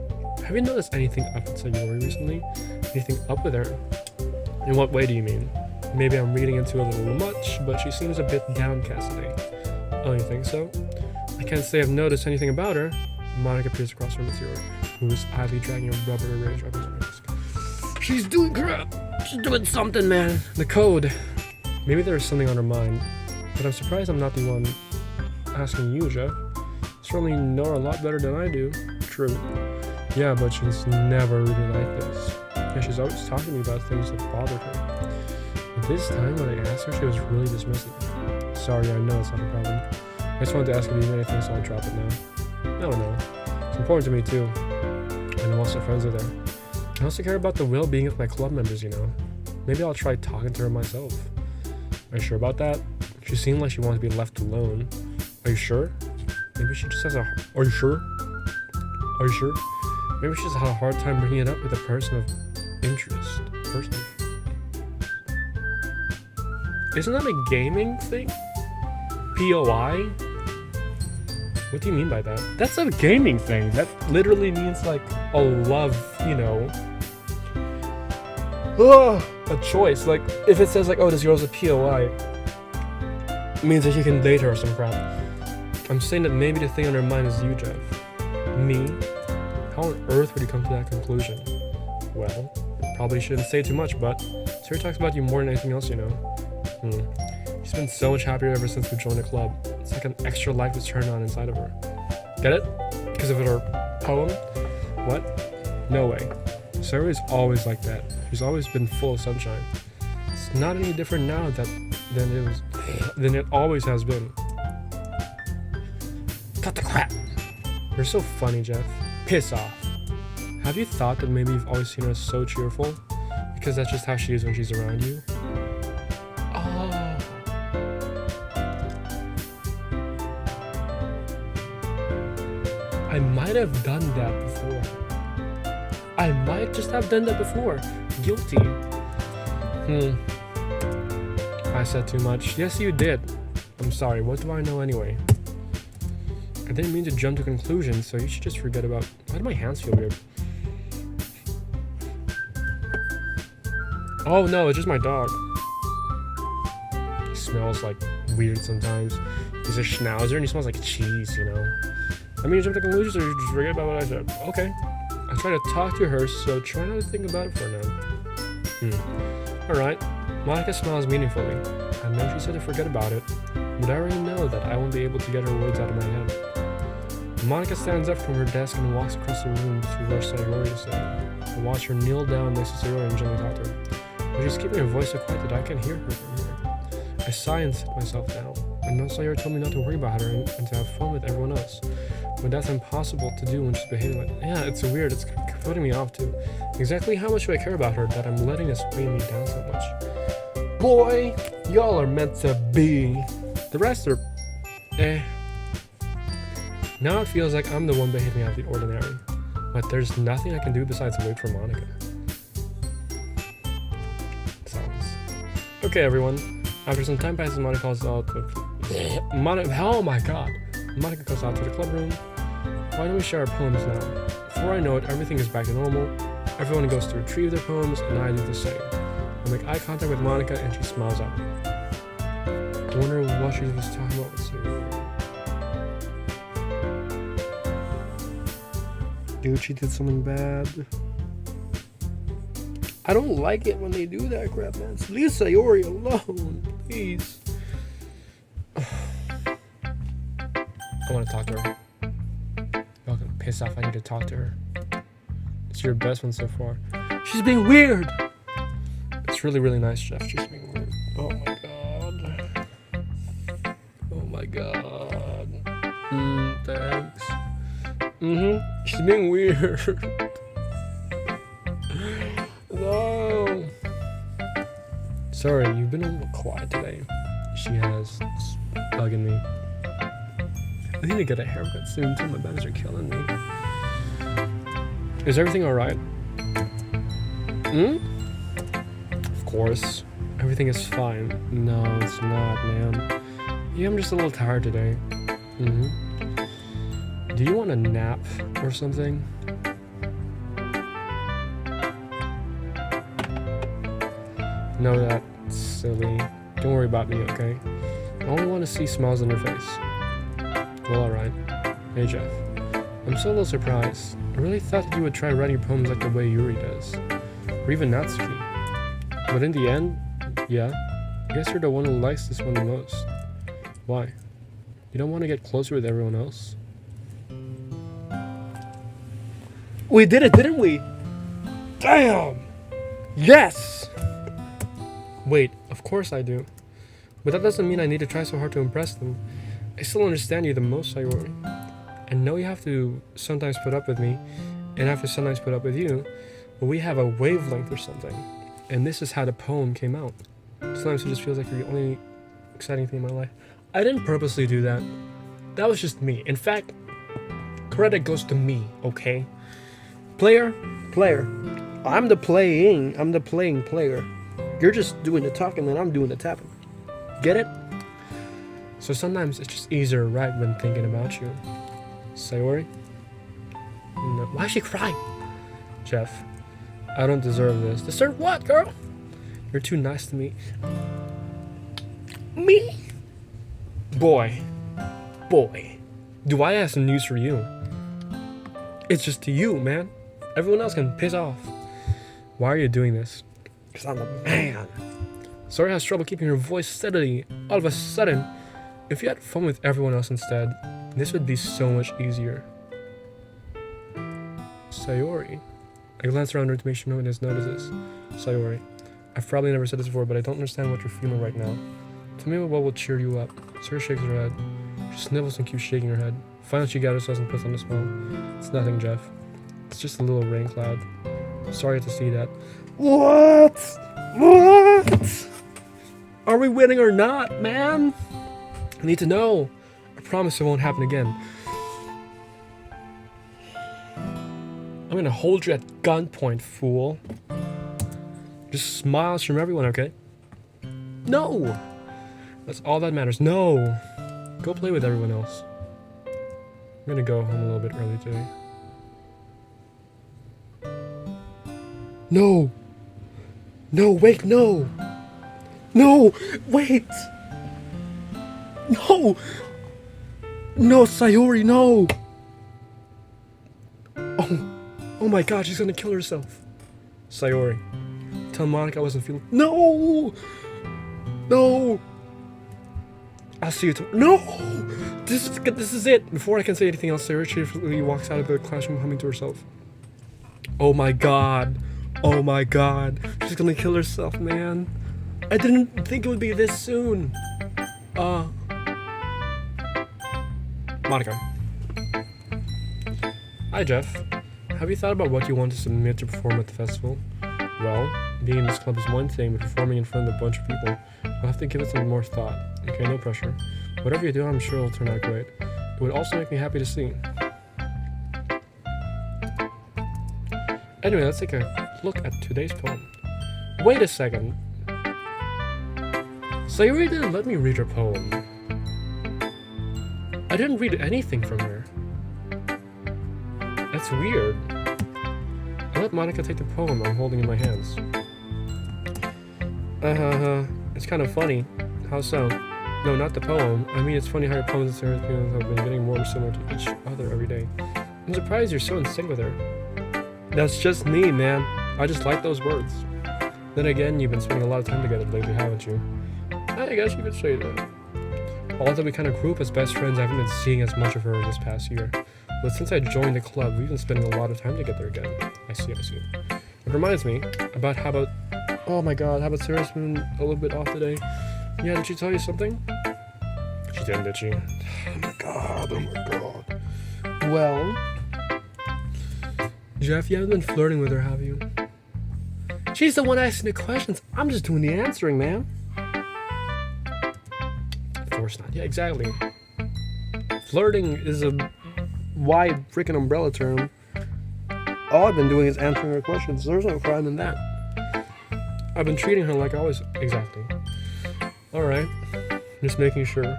have you noticed anything up with Sayori recently? Anything up with her? In what way do you mean? Maybe I'm reading into a little much, but she seems a bit downcast today. Oh, you think so? I can't say I've noticed anything about her. Monica peers across from Sayori, who is idly dragging a rubber eraser up her desk. She's doing crap! She's doing something, man! The code! Maybe there's something on her mind, but I'm surprised I'm not the one asking you, Jeff. You certainly know her a lot better than I do. True. Yeah, but she's never really like this. Yeah, she's always talking to me about things that bothered her. But this time, when I asked her, she was really dismissive. Sorry, I know it's not a problem. I just wanted to ask if you need anything, so I'll drop it now. No. It's important to me, too. And most of my friends are there. I also care about the well-being of my club members, you know. Maybe I'll try talking to her myself. Are you sure about that? She seemed like she wanted to be left alone. Are you sure? Maybe she just has a... Are you sure? Maybe she just had a hard time bringing it up with a person of interest. Isn't that a gaming thing? POI? What do you mean by that? That's a gaming thing. That literally means like a love, you know. A choice. Like if it says like, oh, this girl's a POI, it means that you can date her or some crap. I'm saying that maybe the thing on her mind is you, Jeff. Me? How on earth would you come to that conclusion? Well, probably shouldn't say too much, but Siri talks about you more than anything else, you know. She's been so much happier ever since we joined the club. It's like an extra light was turned on inside of her. Get it? Because of her poem? What? No way. Sarah is always like that. She's always been full of sunshine. It's not any different now than it always has been. Cut the crap! You're so funny, Jeff. Piss off. Have you thought that maybe you've always seen her so cheerful? Because that's just how she is when she's around you? I might have done that before. I might just have done that before. Guilty. I said too much. Yes, you did. I'm sorry. What do I know anyway? I didn't mean to jump to conclusions, so you should just forget about... Why do my hands feel weird? Oh no, it's just my dog. He smells like weird sometimes. He's a schnauzer and he smells like cheese, you know? I mean, you jump to conclusions or you just forget about what I said. Okay. I try to talk to her, so try not to think about it for now. Alright. Monica smiles meaningfully. I know she said to forget about it, but I already know that I won't be able to get her words out of my head. Monica stands up from her desk and walks across the room to where Sayori is sitting. I watch her kneel down next to Sayori and gently talk to her. But she's keeping her voice so quiet that I can hear her from here. I sigh and sit myself down. I know Sayori told me not to worry about her and to have fun with everyone else. But that's impossible to do when she's behaving like that. Yeah, it's weird. It's putting me off too. Exactly how much do I care about her that I'm letting this weigh me down so much? Boy, y'all are meant to be. The rest are eh. Now it feels like I'm the one behaving out of the ordinary. But there's nothing I can do besides wait for Monica. Silence. Okay, everyone. After some time passes, Monica calls out to oh my god. Monica goes out to the club room. Why don't we share our poems now? Before I know it, everything is back to normal. Everyone goes to retrieve their poems, and I do the same. I make eye contact with Monica, and she smiles at me. I wonder what she was talking about with Sayori. Dude, she did something bad. I don't like it when they do that crap, man. Leave Sayori alone, please. I want to talk to her. Y'all gonna piss off. I need to talk to her. It's your best one so far. She's being weird. It's really, really nice, Jeff. She's being weird. Oh my god. Oh my god. Thanks. She's being weird. No. Sorry, you've been a little quiet today. She has. It's bugging me. I need to get a haircut soon too. My bangs are killing me. Is everything alright? Of course. Everything is fine. No, it's not, man. Yeah, I'm just a little tired today. Do you want a nap or something? No, that's silly. Don't worry about me, okay? I only want to see smiles on your face. Well, alright. Hey, Jeff. I'm so a little surprised. I really thought that you would try writing poems like the way Yuri does. Or even Natsuki. But in the end, yeah, I guess you're the one who likes this one the most. Why? You don't want to get closer with everyone else? We did it, didn't we? Damn! Yes! Wait, of course I do. But that doesn't mean I need to try so hard to impress them. I still understand you the most, Sayori. I know you have to sometimes put up with me, and I have to sometimes put up with you, but we have a wavelength or something. And this is how the poem came out. Sometimes it just feels like you're the only exciting thing in my life. I didn't purposely do that. That was just me. In fact, credit goes to me, okay? Player. I'm the playing player. You're just doing the talking and I'm doing the tapping. Get it? So sometimes it's just easier to write when thinking about you. Sayori? No. Why is she crying? Jeff, I don't deserve this. Deserve what, girl? You're too nice to me. Me? Boy. Do I have some news for you? It's just to you, man. Everyone else can piss off. Why are you doing this? Because I'm a man. Sayori has trouble keeping her voice steady. All of a sudden, if you had fun with everyone else instead, this would be so much easier. Sayori. I glance around her to make sure no one else notices. Sayori. I've probably never said this before, but I don't understand what you're feeling right now. Tell me what will cheer you up. Sayori shakes her head. She snivels and keeps shaking her head. Finally, she gathers herself and puts on a smile. It's nothing, Jeff. It's just a little rain cloud. Sorry to see that. What? Are we winning or not, man? I need to know. I promise it won't happen again. I'm gonna hold you at gunpoint, fool. Just smiles from everyone, okay? No! That's all that matters. No! Go play with everyone else. I'm gonna go home a little bit early today. No! No, wait, no! No! Wait! No! No, Sayori, no! Oh Oh my god, she's gonna kill herself. Sayori, tell Monica I wasn't feeling. No! No! I'll see you tomorrow. No! This is it! Before I can say anything else, Sayori cheerfully walks out of the classroom humming to herself. Oh my god. Oh my god. She's gonna kill herself, man. I didn't think it would be this soon. Monica. Hi, Jeff. Have you thought about what you want to submit to perform at the festival? Well, being in this club is one thing, but performing in front of a bunch of people, you'll have to give it some more thought. Okay, no pressure. Whatever you do, I'm sure it'll turn out great. It would also make me happy to see. Anyway, let's take a look at today's poem. Wait a second. Sayori didn't let me read her poem. I didn't read anything from her. That's weird. I let Monica take the poem I'm holding in my hands. It's kind of funny. How so? No, not the poem. I mean, it's funny how your poems and feelings have been getting more similar to each other every day. I'm surprised you're so in sync with her. That's just me, man. I just like those words. Then again, you've been spending a lot of time together lately, haven't you? I guess you could say that. Although we kind of grew up as best friends, I haven't been seeing as much of her this past year. But since I joined the club, we've been spending a lot of time together again. I see. It reminds me about oh my god, how about Sarah's been a little bit off today? Yeah, did she tell you something? She didn't, did she? Oh my god. Well, Jeff, you haven't been flirting with her, have you? She's the one asking the questions. I'm just doing the answering, man. Of course not. Yeah, exactly. Flirting is a wide freaking umbrella term. All I've been doing is answering her questions. There's no crime in that. I've been treating her like I always. Exactly. Alright. Just making sure.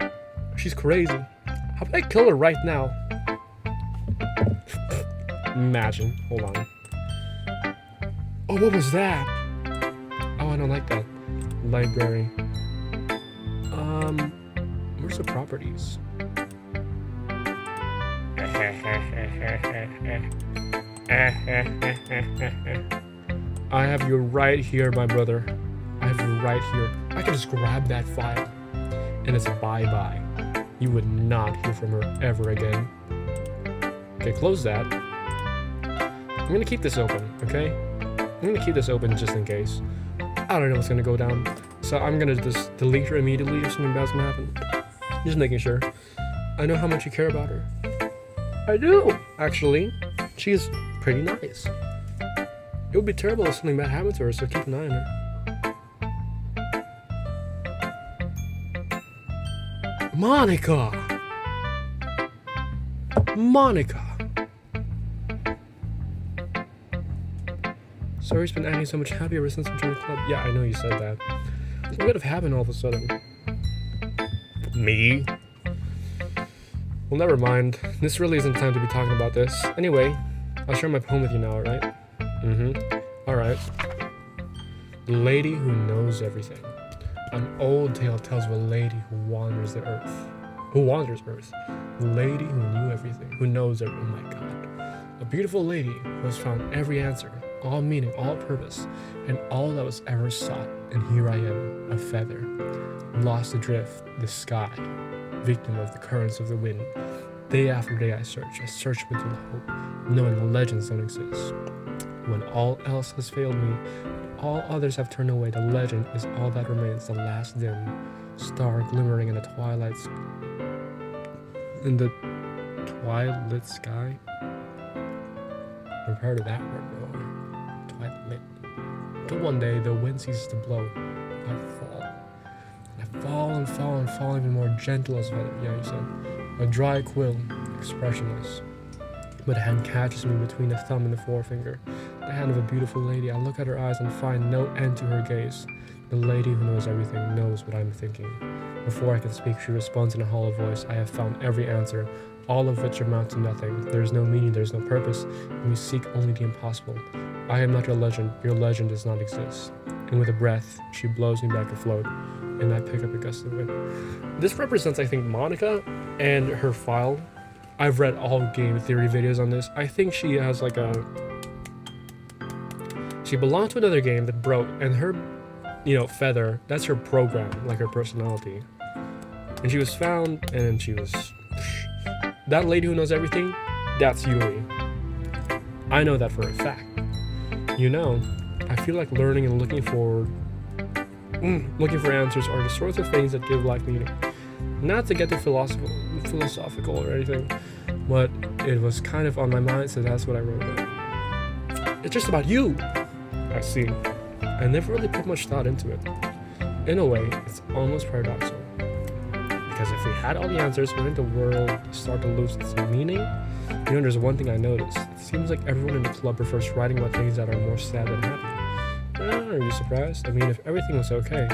She's crazy. How about I kill her right now? Imagine. Hold on. Oh, what was that? Oh, I don't like that. Library. Where's the properties? I have you right here, my brother. I have you right here. I can just grab that file. And it's a bye-bye. You would not hear from her ever again. Okay, close that. I'm gonna keep this open, okay? I'm gonna keep this open just in case. I don't know what's gonna go down. So I'm gonna just delete her immediately if something bad's gonna happen. Just making sure. I know how much you care about her. I do, actually. She's pretty nice. It would be terrible if something bad happened to her, so keep an eye on her. Monica! Sorry's been acting so much happier ever since we joined the club. Yeah, I know you said that. What could have happened all of a sudden? Me? Well, never mind. This really isn't time to be talking about this. Anyway, I'll share my poem with you now, alright? Alright. The Lady Who Knows Everything. An old tale tells of a lady who wanders Earth. The lady who knew everything, who knows everything. Oh my god. A beautiful lady who has found every answer, all meaning, all purpose, and all that was ever sought. And here I am, a feather, lost adrift the sky, victim of the currents of the wind. Day after day I search with little hope, knowing the legends don't exist. When all else has failed me, all others have turned away, the legend is all that remains, the last dim star glimmering in the twilight sky. I've heard of that word before. Twilight. Till one day the wind ceases to blow, I fall. And I fall even more gentle as feather. Yeah, you said. A dry quill, expressionless. But a hand catches me between the thumb and the forefinger. The hand of a beautiful lady. I look at her eyes and find no end to her gaze. The lady who knows everything knows what I'm thinking. Before I can speak, she responds in a hollow voice. I have found every answer, all of which amount to nothing. There is no meaning, there is no purpose, and we seek only the impossible. I am not your legend does not exist. And with a breath, she blows me back afloat, and I pick up a gust of wind. This represents, I think, Monica and her file. I've read all game theory videos on this. I think she has like a She belonged to another game that broke, and her, feather, that's her program, like her personality. And she was found, and she was... That lady who knows everything, that's Yuri. I know that for a fact. I feel like learning and looking for answers are the sorts of things that give life meaning. Not to get too philosophical or anything, but it was kind of on my mind, so that's what I wrote about. It's just about you. I see. I never really put much thought into it. In a way, it's almost paradoxical. Because if we had all the answers, wouldn't the world start to lose its meaning? There's one thing I noticed. It seems like everyone in the club prefers writing about things that are more sad than happy. Are you surprised? I mean, if everything was okay,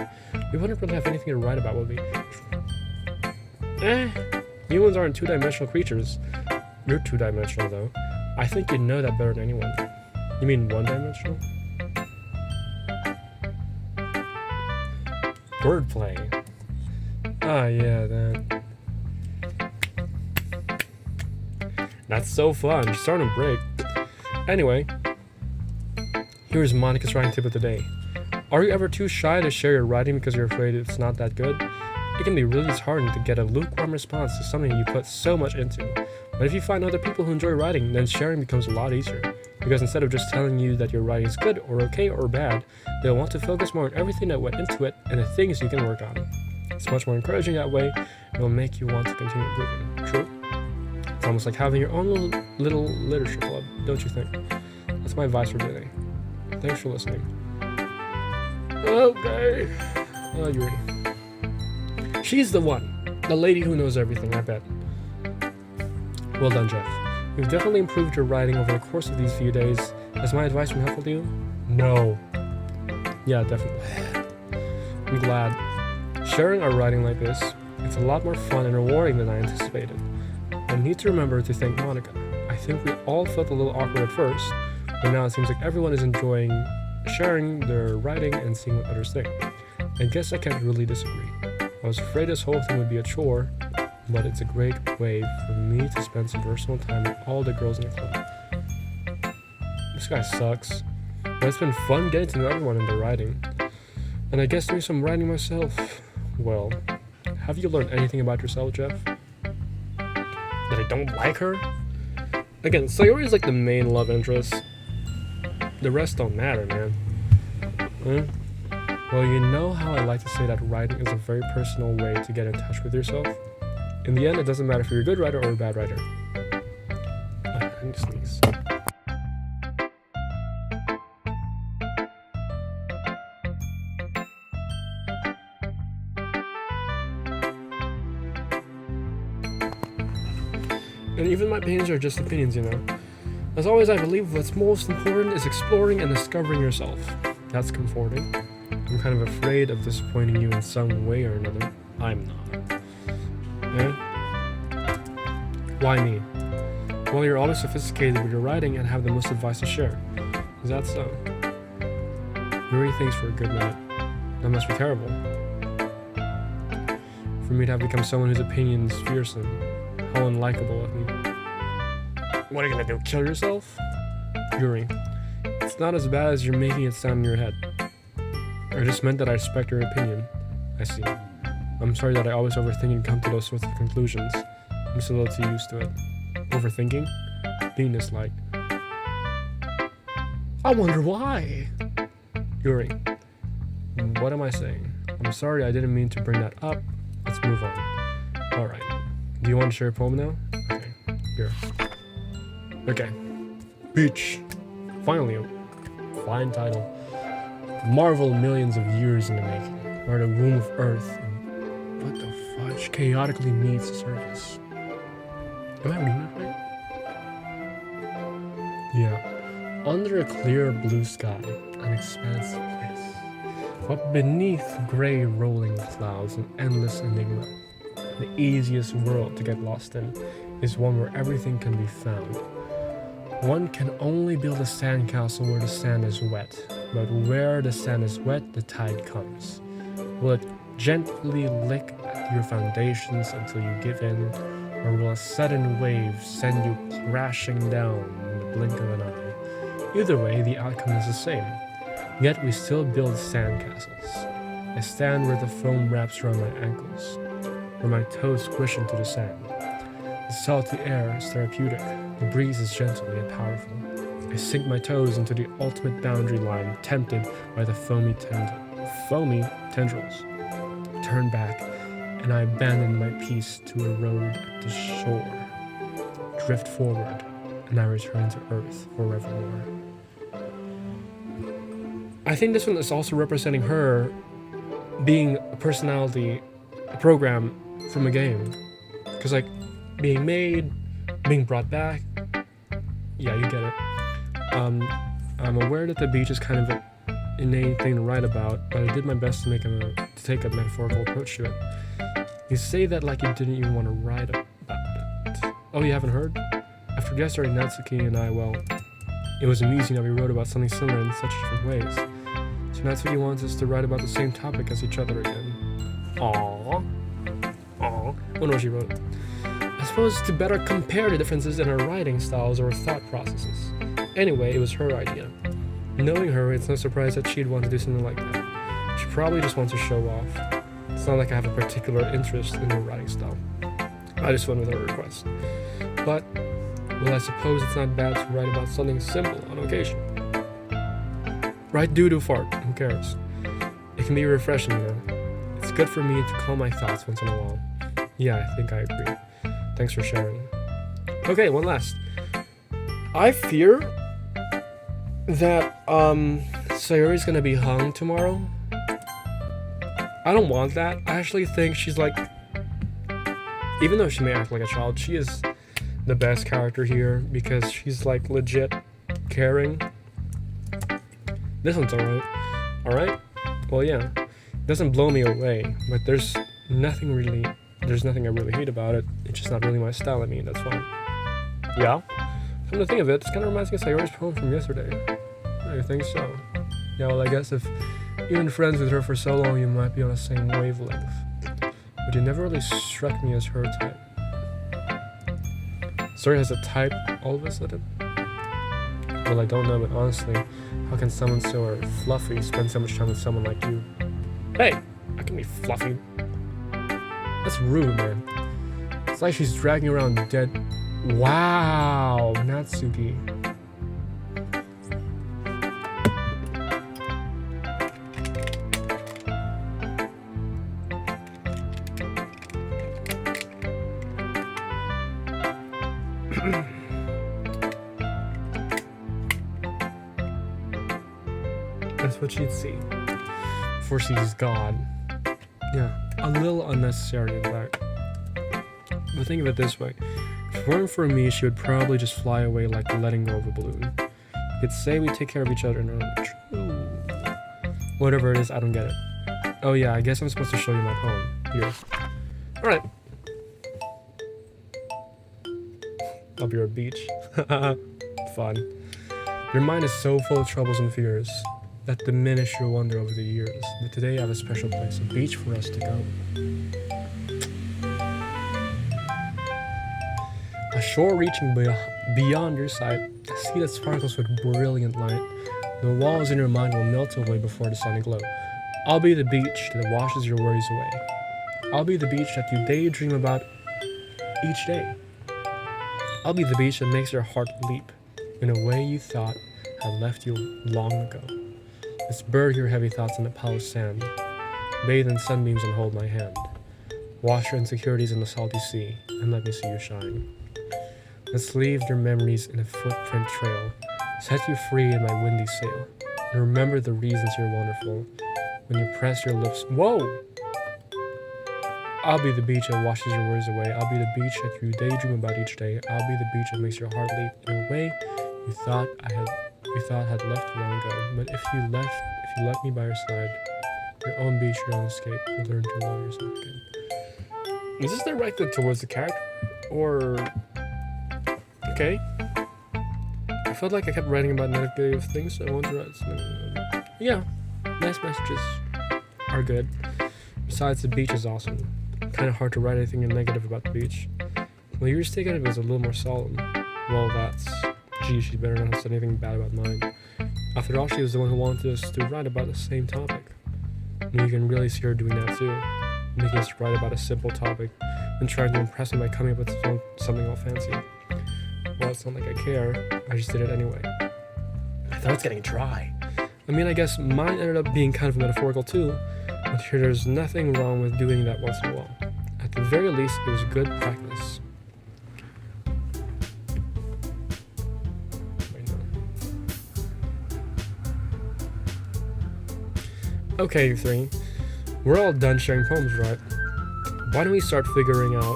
we wouldn't really have anything to write about, would we? Humans aren't two-dimensional creatures. You're two-dimensional, though. I think you know that better than anyone. You mean one-dimensional? Wordplay. Ah, yeah, that. That's so fun. She's starting to break. Anyway, here's Monica's writing tip of the day. Are you ever too shy to share your writing because you're afraid it's not that good? It can be really disheartening to get a lukewarm response to something you put so much into. But if you find other people who enjoy writing, then sharing becomes a lot easier. Because instead of just telling you that your writing is good or okay or bad, they'll want to focus more on everything that went into it and the things you can work on. It's much more encouraging that way, and will make you want to continue improving. True? It's almost like having your own little literature club, don't you think? That's my advice for today. Thanks for listening. Okay. Yuri. She's the one. The lady who knows everything, I bet. Well done, Jeff. You've definitely improved your writing over the course of these few days. Has my advice been helpful to you? No. Yeah, definitely. I'm glad. Sharing our writing like this, it's a lot more fun and rewarding than I anticipated. I need to remember to thank Monica. I think we all felt a little awkward at first, but now it seems like everyone is enjoying sharing their writing and seeing what others think. I guess I can't really disagree. I was afraid this whole thing would be a chore, but it's a great way for me to spend some personal time with all the girls in the club. This guy sucks, but it's been fun getting to know everyone in their writing. And I guess doing some writing myself. Well, have you learned anything about yourself, Jeff? That I don't like her? Again, Sayori's like the main love interest. The rest don't matter, man. Well, you know how I like to say that writing is a very personal way to get in touch with yourself? In the end, it doesn't matter if you're a good writer or a bad writer. I need to sneeze. And even my opinions are just opinions, As always, I believe what's most important is exploring and discovering yourself. That's comforting. I'm kind of afraid of disappointing you in some way or another. I'm not. Why me? Well, you're always sophisticated with your writing and have the most advice to share. Is that so? Yuri thinks for a good minute. That must be terrible. For me to have become someone whose opinions fearsome. How unlikable of me. What are you gonna do, kill yourself? Yuri, it's not as bad as you're making it sound in your head. I just meant that I respect your opinion. I see. I'm sorry that I always overthink and come to those sorts of conclusions. I'm just a little too used to it. Overthinking? Being disliked. I wonder why. Yuri, what am I saying? I'm sorry, I didn't mean to bring that up. Let's move on. Alright. Do you want to share a poem now? Okay. Here. Okay. Beach. Finally, a fine title. Marvel millions of years in the making. Or the womb of Earth. And what the fudge chaotically meets the surface. Am I reading that right? Yeah. Under a clear blue sky, an expansive place. But beneath gray rolling clouds, an endless enigma. The easiest world to get lost in is one where everything can be found. One can only build a sandcastle where the sand is wet, but where the sand is wet, the tide comes. Will it gently lick at your foundations until you give in, or will a sudden wave send you crashing down in the blink of an eye? Either way, the outcome is the same. Yet we still build sandcastles. I stand where the foam wraps around my ankles, where my toes squish into the sand. The salty air is therapeutic. The breeze is gentle yet powerful. I sink my toes into the ultimate boundary line, tempted by the foamy tendrils. Turn back, and I abandon my peace to erode at the shore. Drift forward, and I return to Earth forevermore. I think this one is also representing her being a personality, a program from a game. Because, like, being made, being brought back, yeah, you get it. I'm aware that the beach is kind of an innate thing to write about, but I did my best to take a metaphorical approach to it. You say that like you didn't even want to write about it. Oh, you haven't heard? After yesterday, Natsuki and I, well, it was amusing that we wrote about something similar in such different ways. So Natsuki wants us to write about the same topic as each other again. Aww. Wonder what she wrote. I suppose to better compare the differences in our writing styles or thought processes. Anyway, it was her idea. Knowing her, it's no surprise that she'd want to do something like that. She probably just wants to show off. It's not like I have a particular interest in her writing style. I just went with her request. But, well, I suppose it's not bad to write about something simple on occasion. Write doo-doo fart, who cares? It can be refreshing, you know. It's good for me to calm my thoughts once in a while. Yeah, I think I agree. Thanks for sharing. Okay, one last. I fear that Sayori's gonna be hung tomorrow. I don't want that. I actually think she's like, even though she may act like a child, she is the best character here because she's like legit caring. This one's alright. Alright? Well, yeah. It doesn't blow me away, but there's nothing I really hate about it. It's just not really my style. I mean, that's fine. Yeah? Come to think of it, this kind of reminds me of Sayori's poem from yesterday. I think so. Yeah, well, I guess if you've been friends with her for so long, you might be on the same wavelength. But you never really struck me as her type. Sayori has a type all of a sudden? Well, I don't know, but honestly, how can someone so fluffy spend so much time with someone like you? Hey, I can be fluffy. That's rude, man. It's like she's dragging around dead. Wow, Natsuki. That's what she'd see before she's gone. Yeah, a little unnecessary in fact. But think of it this way. If it weren't for me, she would probably just fly away like letting go of a balloon. You could say we take care of each other in our whatever it is, I don't get it. Oh yeah, I guess I'm supposed to show you my poem. Here. Alright. I'll be your beach. Fun. Your mind is so full of troubles and fears that diminish your wonder over the years. But today I have a special place, a beach for us to go. A shore reaching beyond your sight, a sea that sparkles with brilliant light. The walls in your mind will melt away before the sunny glow. I'll be the beach that washes your worries away. I'll be the beach that you daydream about each day. I'll be the beach that makes your heart leap in a way you thought had left you long ago. Let's bury your heavy thoughts in a pile of sand. Bathe in sunbeams and hold my hand. Wash your insecurities in the salty sea and let me see you shine. Let's leave your memories in a footprint trail. Set you free in my windy sail. And remember the reasons you're wonderful. When you press your lips, whoa! I'll be the beach that washes your worries away. I'll be the beach that you daydream about each day. I'll be the beach that makes your heart leap in a way you thought had left you long ago. But if you left me by your side, your own beach, your own escape, you'll learn to love yourself again. Is this directed towards the character? Or... okay. I felt like I kept writing about negative things, so I wanted to write something. Yeah, nice messages are good. Besides, the beach is awesome. Kind of hard to write anything negative about the beach. Well, your take on it was a little more solemn. Well, that's Gee, she better not have said anything bad about mine. After all, she was the one who wanted us to write about the same topic. And you can really see her doing that too. Making us write about a simple topic and trying to impress me by coming up with something all fancy. Well, it's not like I care, I just did it anyway. I thought it's getting dry. I mean, I guess mine ended up being kind of metaphorical too, but here there's nothing wrong with doing that once in a while. At the very least, it was good practice. Okay, you three. We're all done sharing poems, right? Why don't we start figuring out...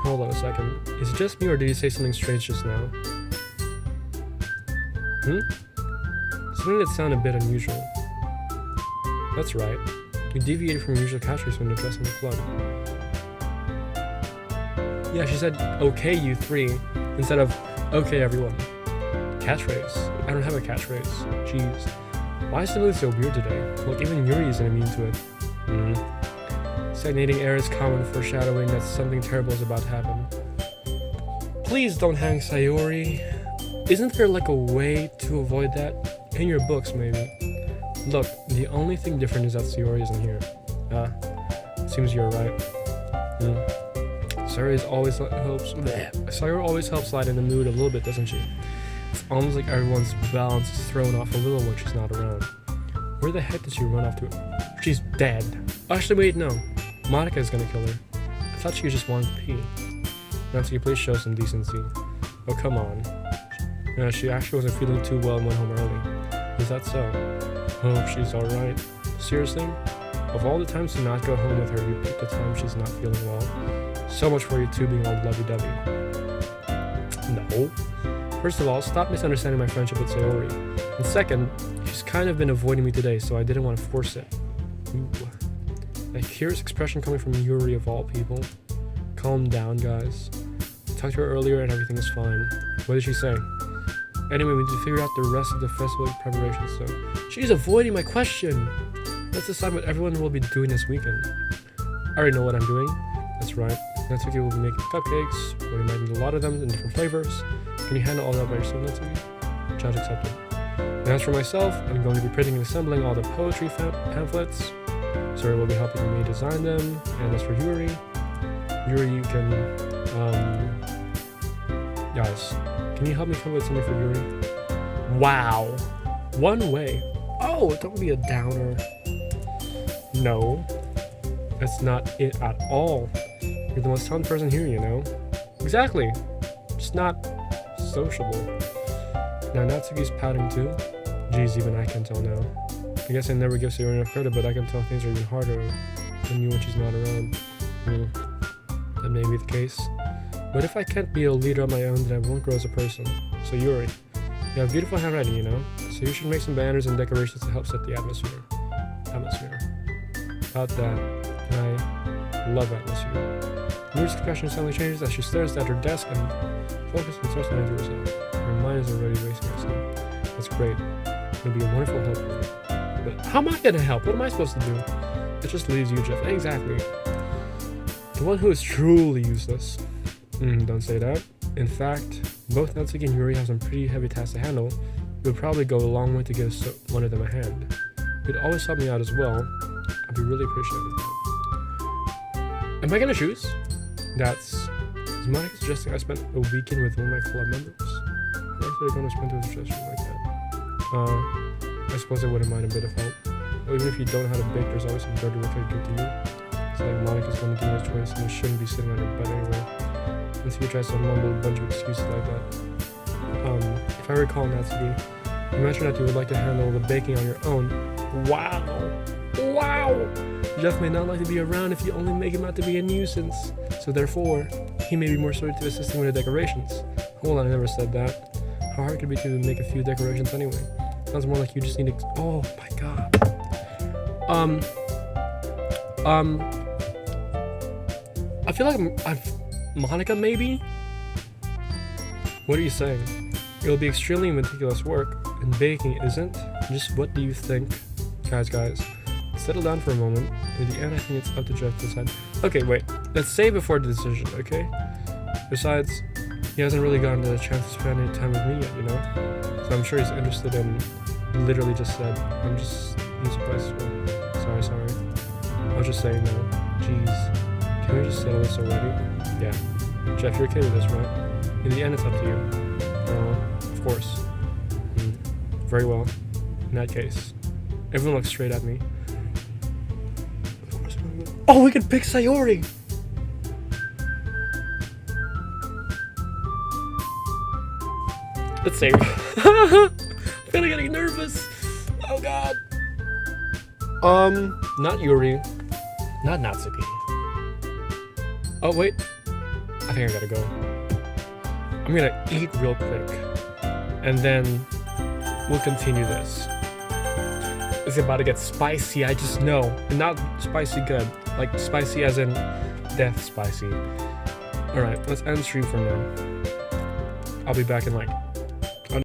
Hold on a second. Is it just me or did you say something strange just now? Something that sounded a bit unusual. That's right. You deviated from your usual catchphrase when addressing the club. Yeah, she said, okay, you three, instead of, okay, everyone. Catchphrase. I don't have a catchphrase. Jeez. Why is the mood so weird today? Look, even Yuri isn't immune to it. Stagnating air is common foreshadowing that something terrible is about to happen. Please don't hang Sayori. Isn't there like a way to avoid that? In your books, maybe. Look, the only thing different is that Sayori isn't here. Seems you're right. Sayori always helps lighten the mood a little bit, doesn't she? It's almost like everyone's balance is thrown off a little when she's not around. Where the heck did she run off to? She's dead. Actually, wait, no. Monica is gonna kill her. I thought she just wanted to pee. Nancy, please show some decency. Oh, come on. No, she actually wasn't feeling too well and went home early. Is that so? Oh, she's alright. Seriously? Of all the times to not go home with her, you picked the time she's not feeling well. So much for you two being all lovey-dovey. No. First of all, stop misunderstanding my friendship with Sayori. And second, she's kind of been avoiding me today, so I didn't want to force it. Ooh. A curious expression coming from Yuri of all people. Calm down, guys. I talked to her earlier and everything is fine. What did she say? Anyway, we need to figure out the rest of the festival preparations, so... She's avoiding my question! Let's decide what everyone will be doing this weekend. I already know what I'm doing. That's right. Next week we'll be making cupcakes. We might need a lot of them in different flavors. Can you handle all that by yourself next week? Challenge accepted. And as for myself, I'm going to be printing and assembling all the poetry pamphlets. Sarah will be helping me design them. And as for Yuri, you can... Guys, can you help me come up with something for Yuri? Wow. One way. Oh, don't be a downer. No. That's not it at all. You're the most talented person here, you know? Exactly. Just not sociable. Now Natsuki's pouting too. Geez, even I can tell now. I guess I never give Sayori enough credit, but I can tell things are even harder than you when she's not around. That may be the case. But if I can't be a leader on my own, then I won't grow as a person. So Yuri, you have beautiful handwriting, you know? So you should make some banners and decorations to help set the atmosphere. About that, I love atmosphere. Yuri's expression suddenly changes as she stares at her desk and focuses and starts to herself. Her mind is already racing herself. That's great. It'll be a wonderful help for me. But how am I gonna help? What am I supposed to do? It just leaves you, Jeff. Exactly. The one who is truly useless. Don't say that. In fact, both Natsuki and Yuri have some pretty heavy tasks to handle. It would probably go a long way to give one of them a hand. You'd always help me out as well. I'd be really appreciative of that. Am I gonna choose? Is Monica suggesting I spend a weekend with one of my club members? How are they going to spend a suggestion like that? I suppose I wouldn't mind a bit of help. Or even if you don't know how to bake, there's always some dirty work I can give to you. It's like Monica's going to give me a choice and you shouldn't be sitting on her butt anyway. Unless you tries to mumble a bunch of excuses like that. If I recall, Natsuki, you mentioned that you would like to handle the baking on your own. Wow! Wow! Jeff may not like to be around if you only make him out to be a nuisance. So therefore, he may be more suited to assisting with the decorations. Hold on, I never said that. How hard could it be to make a few decorations anyway? Sounds more like you just need to... Oh my god. I feel like Monica, maybe? What are you saying? It'll be extremely meticulous work, and baking isn't. Just what do you think? Guys, settle down for a moment. In the end, I think it's up to Jeff to decide. Okay, wait. Let's say before the decision, okay? Besides, he hasn't really gotten the chance to spend any time with me yet, you know? So I'm sure he's interested in literally just said, I'm just using bicycle. Sorry. I was just saying no. Jeez. Can we just settle this already? Yeah. Jeff, you're okay with this, right? In the end, it's up to you. Of course. Very well. In that case. Everyone looks straight at me. Oh, we can pick Sayori! Let's save. I'm kinda getting nervous. Oh god. Not Yuri. Not Natsuki. Oh wait. I think I gotta go. I'm gonna eat real quick. And then we'll continue this. It's about to get spicy, I just know. And not spicy good. Like spicy as in death spicy. Alright, let's end stream for now. I'll be back in like